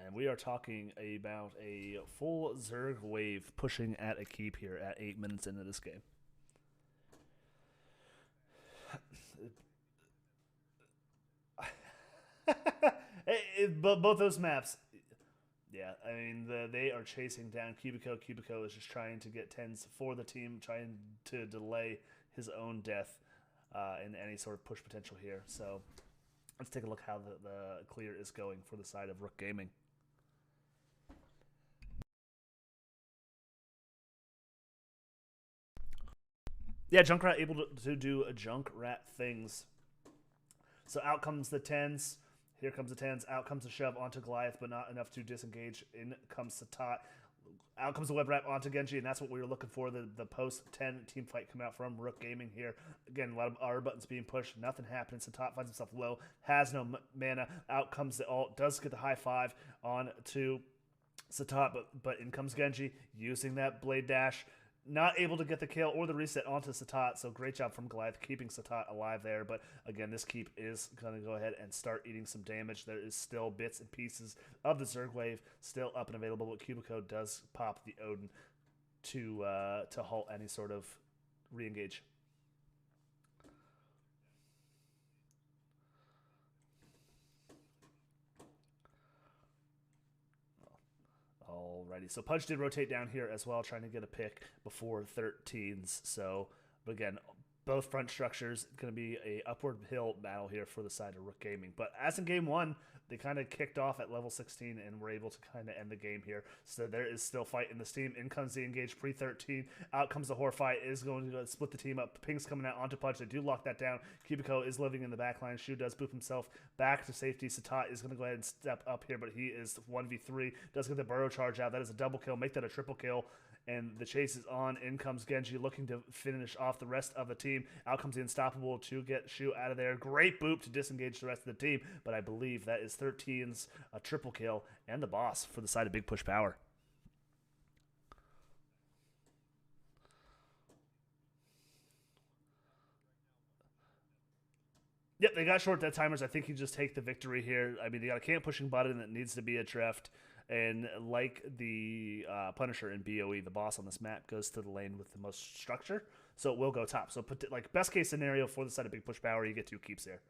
And we are talking about a full Zerg wave pushing at a keep here at 8 minutes into this game. But both those maps, yeah, I mean, they are chasing down Cubico. Cubico is just trying to get 10s for the team, trying to delay his own death in any sort of push potential here. So let's take a look how the clear is going for the side of Rook Gaming. Yeah, Junkrat able to do Junkrat things. So out comes the 10s. Here comes the 10s. Out comes the shove onto Goliath, but not enough to disengage. In comes Satat. Out comes the web wrap onto Genji, and that's what we were looking for. The post-10 team fight coming out from Rook Gaming here. Again, a lot of R buttons being pushed. Nothing happening. Satat finds himself low. Has no mana. Out comes the ult. Does get the high five on to Satat, but in comes Genji using that blade dash. Not able to get the kill or the reset onto Satat, so great job from Goliath keeping Satat alive there. But again, this keep is going to go ahead and start eating some damage. There is still bits and pieces of the Zerg wave still up and available, but Cubico does pop the Odin to halt any sort of re-engage. Alrighty, so Pudge did rotate down here as well, trying to get a pick before 13s. So, but again, both front structures going to be a upward hill battle here for the side of Rook Gaming. But as in game 1, they kind of kicked off at level 16 and were able to kind of end the game here. So there is still fight in this team. In comes the engage pre-13. Out comes the Horrify. Is going to split the team up. Ping's coming out onto Pudge. They do lock that down. Cubico is living in the back line. Shu does boop himself back to safety. Satat is going to go ahead and step up here, but he is 1v3. Does get the burrow charge out. That is a double kill. Make that a triple kill. And the chase is on. In comes Genji looking to finish off the rest of the team. Out comes the Unstoppable to get Shu out of there. Great boop to disengage the rest of the team. But I believe that is 13's a triple kill and the boss for the side of Big Push Power. Yep, they got short death timers. I think you just take the victory here. I mean, they got a camp pushing button that needs to be addressed. And like the Punisher in BOE, the boss on this map goes to the lane with the most structure, so it will go top. So put like best case scenario for the side of Big Push Power, you get 2 keeps there.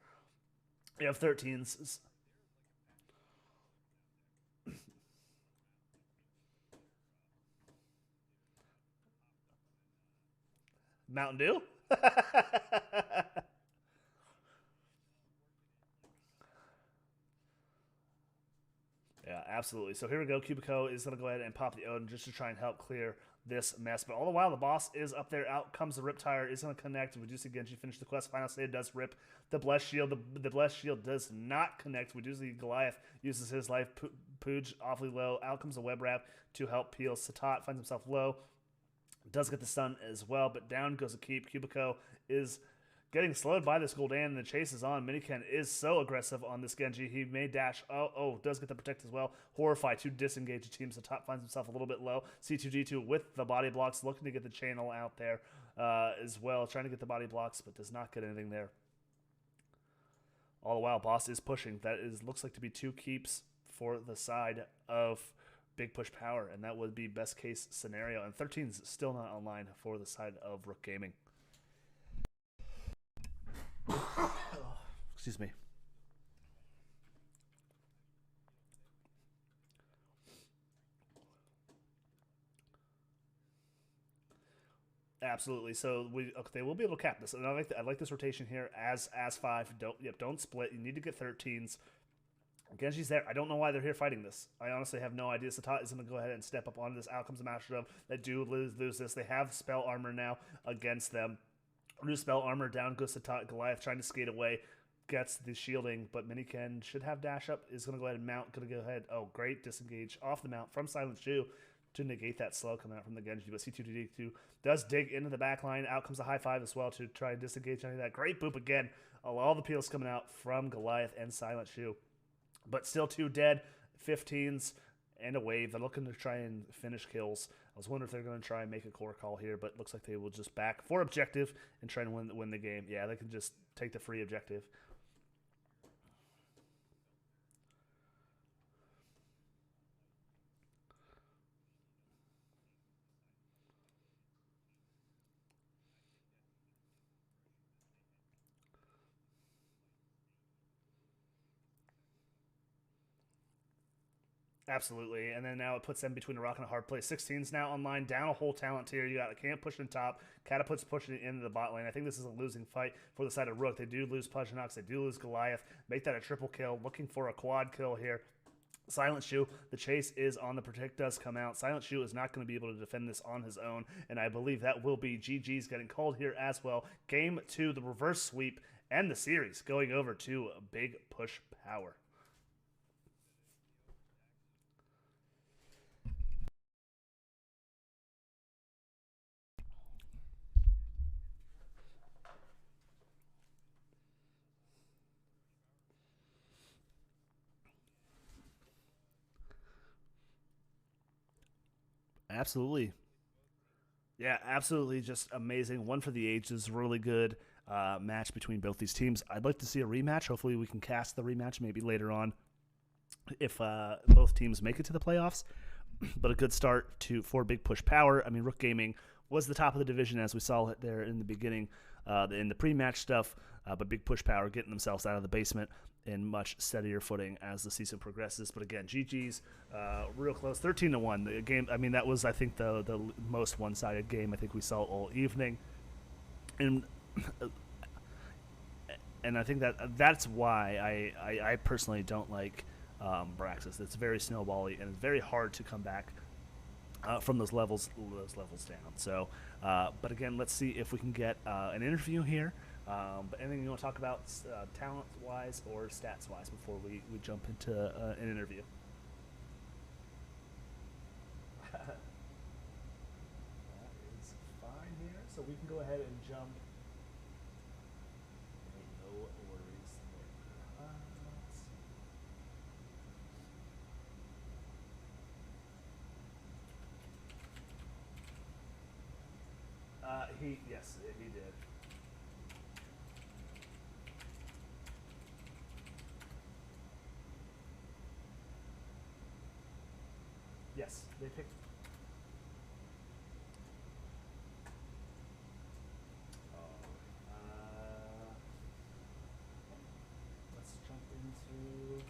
You have 13s. Mountain Dew? Yeah, absolutely. So here we go. Cubico is going to go ahead and pop the Odin just to try and help clear this mess. But all the while, the boss is up there. Out comes the Riptire. Is going to connect. We do see Genji finish the quest. Final save does rip the Blessed Shield. The Blessed Shield does not connect. We do see Goliath uses his life. Pooj awfully low. Out comes the Web Wrap to help peel. Satat finds himself low. Does get the stun as well, but down goes a keep. Cubico is getting slowed by this Gul'dan, and the chase is on. Miniken is so aggressive on this Genji. He may dash. Does get the protect as well. Horrify to disengage the team, so top finds himself a little bit low. C2G2 with the body blocks, looking to get the channel out there as well. Trying to get the body blocks, but does not get anything there. All the while, Boss is pushing. That looks like to be 2 keeps for the side of Big Push Power, and that would be best case scenario. And 13's still not online for the side of Rook Gaming. Excuse me. Absolutely. So they will be able to cap this, and I like this rotation here as 5. Don't split. You need to get 13s. Genji's there. I don't know why they're here fighting this. I honestly have no idea. Satat is going to go ahead and step up onto this. Out comes the Master Shove. They do lose this. They have spell armor now against them. Lose spell armor. Down goes Satat. Goliath trying to skate away. Gets the shielding, but Miniken should have dash up. Is going to go ahead and mount. Going to go ahead. Oh, great. Disengage off the mount from Silent Shoe to negate that slow coming out from the Genji. But C2D2 does dig into the back line. Out comes a high 5 as well to try and disengage any of that. Great boop again. All the peels coming out from Goliath and Silent Shoe. But still 2 dead, 15s, and a wave. They're looking to try and finish kills. I was wondering if they're going to try and make a core call here, but it looks like they will just back for objective and try and win the game. Yeah, they can just take the free objective. Absolutely, and then now it puts them between a rock and a hard place. 16's now online, down a whole talent tier. You got a Camp pushing top, Catapult's pushing it into the bot lane. I think this is a losing fight for the side of Rook. They do lose Pudgenox, they do lose Goliath. Make that a triple kill, looking for a quad kill here. Silent Shoe, the chase is on. The protect does come out. Silent Shoe is not going to be able to defend this on his own, and I believe that will be GG's getting called here as well. Game 2, the reverse sweep, and the series going over to Big Push Power. Absolutely. Yeah, absolutely. Just amazing. One for the ages. Really good match between both these teams. I'd like to see a rematch. Hopefully, we can cast the rematch maybe later on if both teams make it to the playoffs. But a good start for Big Push Power. I mean, Rook Gaming was the top of the division as we saw it there in the beginning in the pre-match stuff. But Big Push Power getting themselves out of the basement in much steadier footing as the season progresses. But again, GG's real close, 13-1. The game. I mean, that was I think the most one-sided game I think we saw all evening, and I think that's why I personally don't like Braxis. It's very snowbally and it's very hard to come back from those levels down. So, but again, let's see if we can get an interview here. But anything you want to talk about talent-wise or stats-wise before we jump into an interview? That is fine here. So we can go ahead and jump. No worries there. Yes, he did. Yes, they picked. Let's jump into.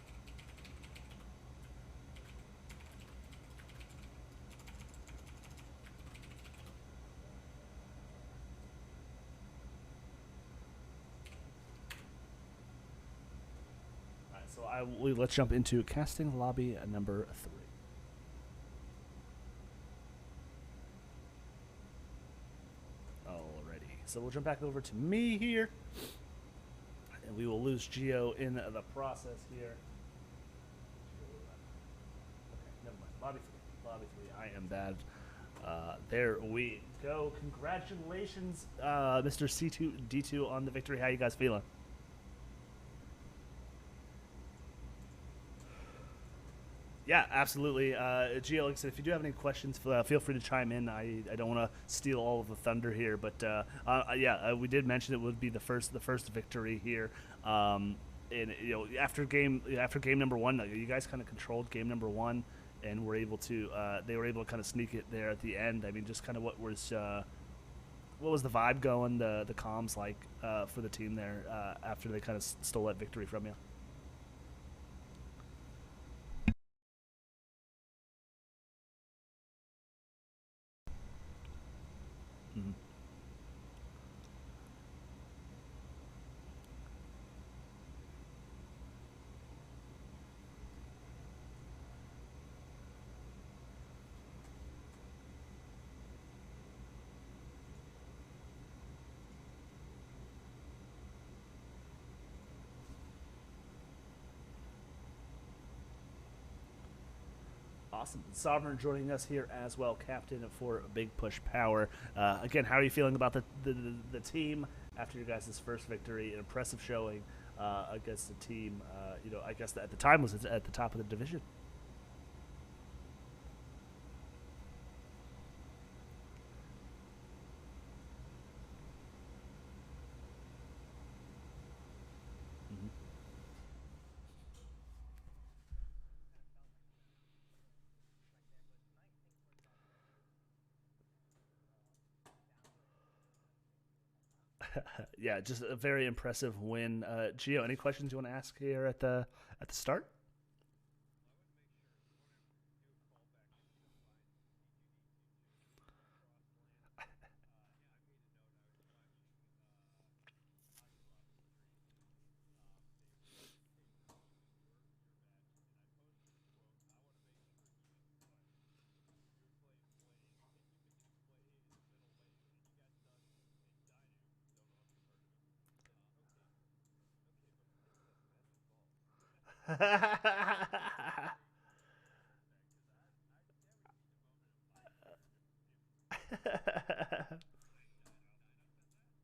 Alright, so let's jump into casting lobby number 3. So we'll jump back over to me here, and we will lose Geo in the process here. Okay, never mind. Lobby 3. I am bad There we go. Congratulations, Mr. C2D2 on the victory. How you guys feeling? Yeah, absolutely. Gio, like I said, if you do have any questions, feel free to chime in. I don't want to steal all of the thunder here, but yeah, we did mention it would be the first victory here. And after game number one, you guys kind of controlled game number one, and were able to they were able to kind of sneak it there at the end. I mean, just kind of what was the vibe going, the comms like for the team there after they kind of stole that victory from you? Mhm. Awesome. Sovereign joining us here as well, captain for Big Push Power. Again, how are you feeling about the team after your guys' first victory? An impressive showing against the team. I guess that at the time was at the top of the division. Yeah, just a very impressive win. Gio, any questions you want to ask here at the start?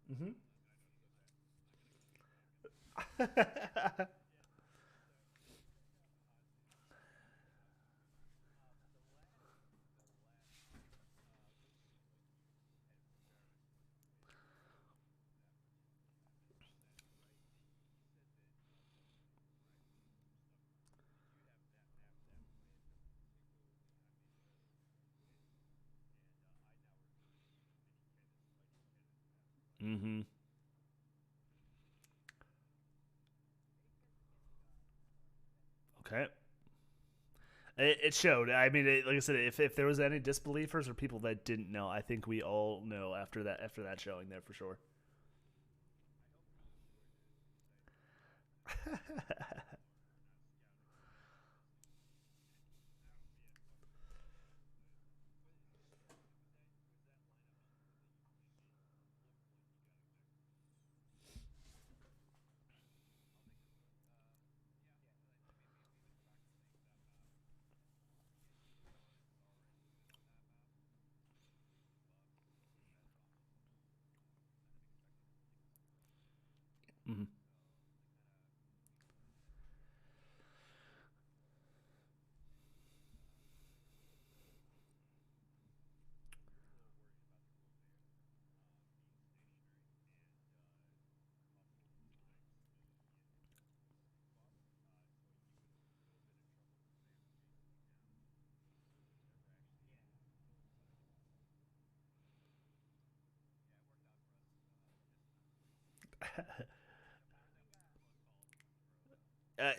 Hmm. Hmm. Okay. It showed. I mean, like I said, if there was any disbelievers or people that didn't know, I think we all know after that showing there for sure. Hmm.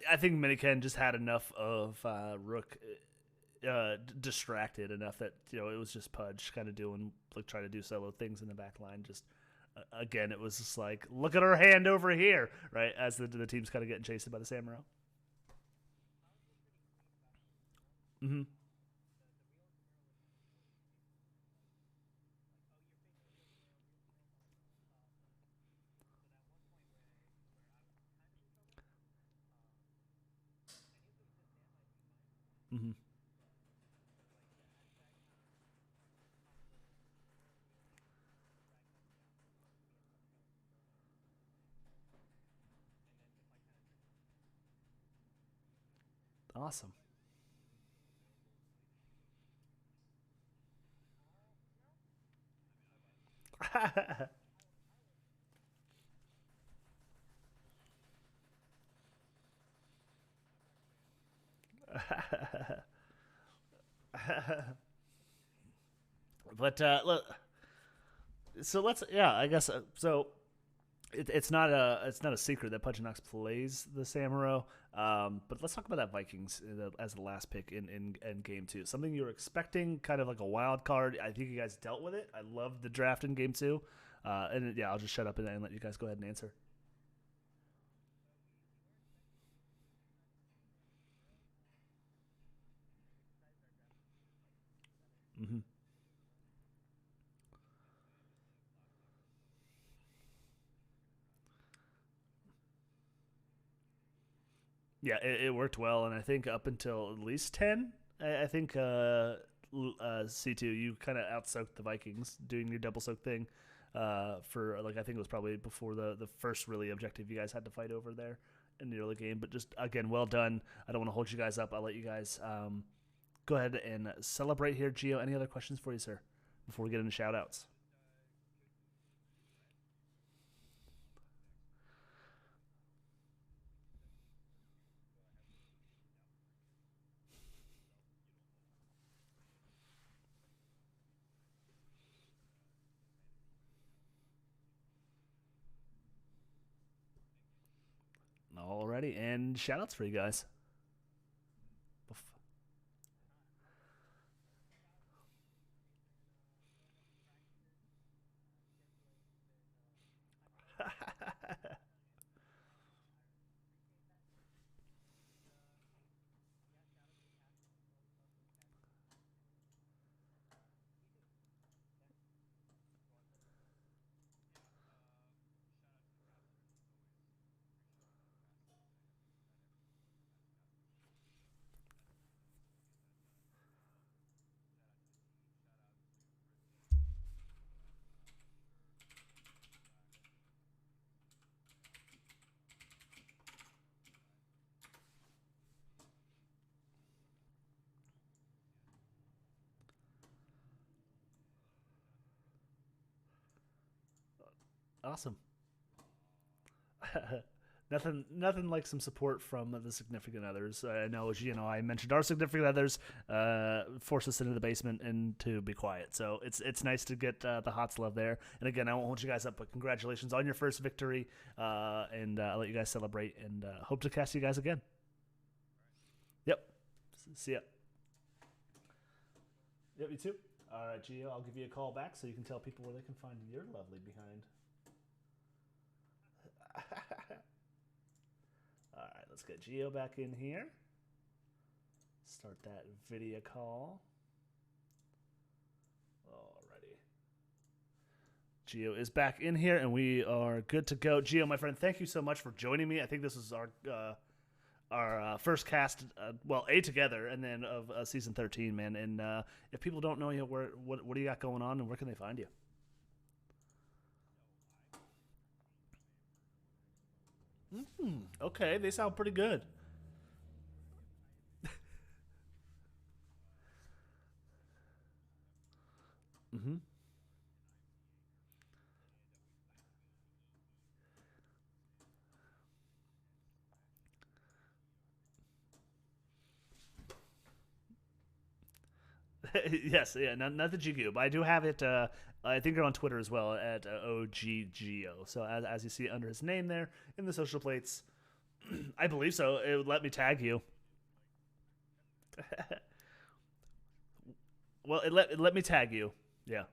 I think Miniken just had enough of Rook distracted enough that it was just Pudge kind of doing like trying to do solo things in the back line. Just again, it was just like look at our hand over here, right? As the team's kind of getting chased by the Samuro. Mm-hmm. Mm-hmm. Awesome. But look, so let's I guess so. It's not a secret that Pudgenox plays the Samuro. But let's talk about that Vikings as the last pick in game two. Something you were expecting, kind of like a wild card. I think you guys dealt with it. I loved the draft in game two. And I'll just shut up and let you guys go ahead and answer. Mm-hmm. Yeah, it worked well, and I think up until at least 10, I think C2, you kind of outsoaked the Vikings doing your double soak thing for, like, I think it was probably before the first really objective you guys had to fight over there in the early game. But just, again, well done. I don't want to hold you guys up. I'll let you guys go ahead and celebrate here. Gio, any other questions for you, sir, before we get into shout-outs? Alrighty, and shout-outs for you guys. Awesome. Nothing like some support from the significant others. I know, I mentioned our significant others forced us into the basement and to be quiet. So it's nice to get the HOTS love there. And again, I won't hold you guys up, but congratulations on your first victory. And I'll let you guys celebrate and hope to cast you guys again. Yep. See ya. Yep, you too. All right, Gio, I'll give you a call back so you can tell people where they can find your lovely behind. Alright, let's get Gio back in here. Start that video call. Alrighty. Gio is back in here and we are good to go. Gio, my friend, thank you so much for joining me. I think this is our first cast, together, and then of season 13, man. And if people don't know you, what do you got going on and where can they find you? Okay, they sound pretty good. Mm-hmm. Yes, yeah, not the GQ, but I do have it. I think you're on Twitter as well at OGGO. So as you see under his name there in the social plates, I believe so. It would let me tag you. Well, it let me tag you. Yeah.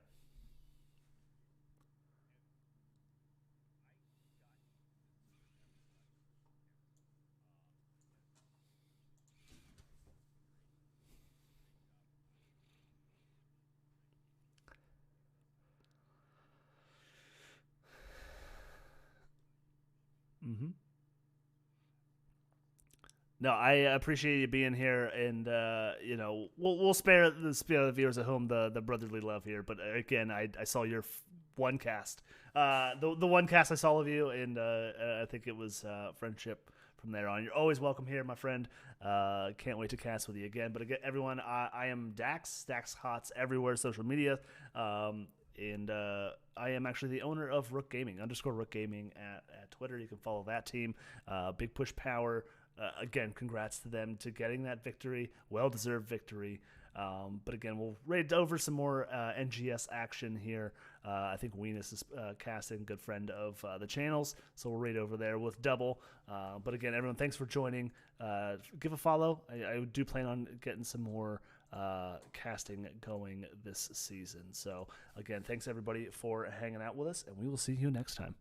Mm-hmm. No, I appreciate you being here, and we'll spare the viewers at home the brotherly love here. But again, I saw your one cast, the one cast I saw of you, and I think it was friendship from there on. You're always welcome here, my friend. Can't wait to cast with you again. But again, everyone, I am Dax Hots everywhere, social media. And I am actually the owner of Rook Gaming, _Rook Gaming at Twitter. You can follow that team. Big push power. Again, congrats to them to getting that victory. Well-deserved victory. But again, we'll raid over some more NGS action here. I think Weenus is casting, good friend of the channels, so we'll raid over there with double. But again, everyone, thanks for joining. Give a follow. I do plan on getting some more casting going this season. So again, thanks everybody for hanging out with us, and we will see you next time.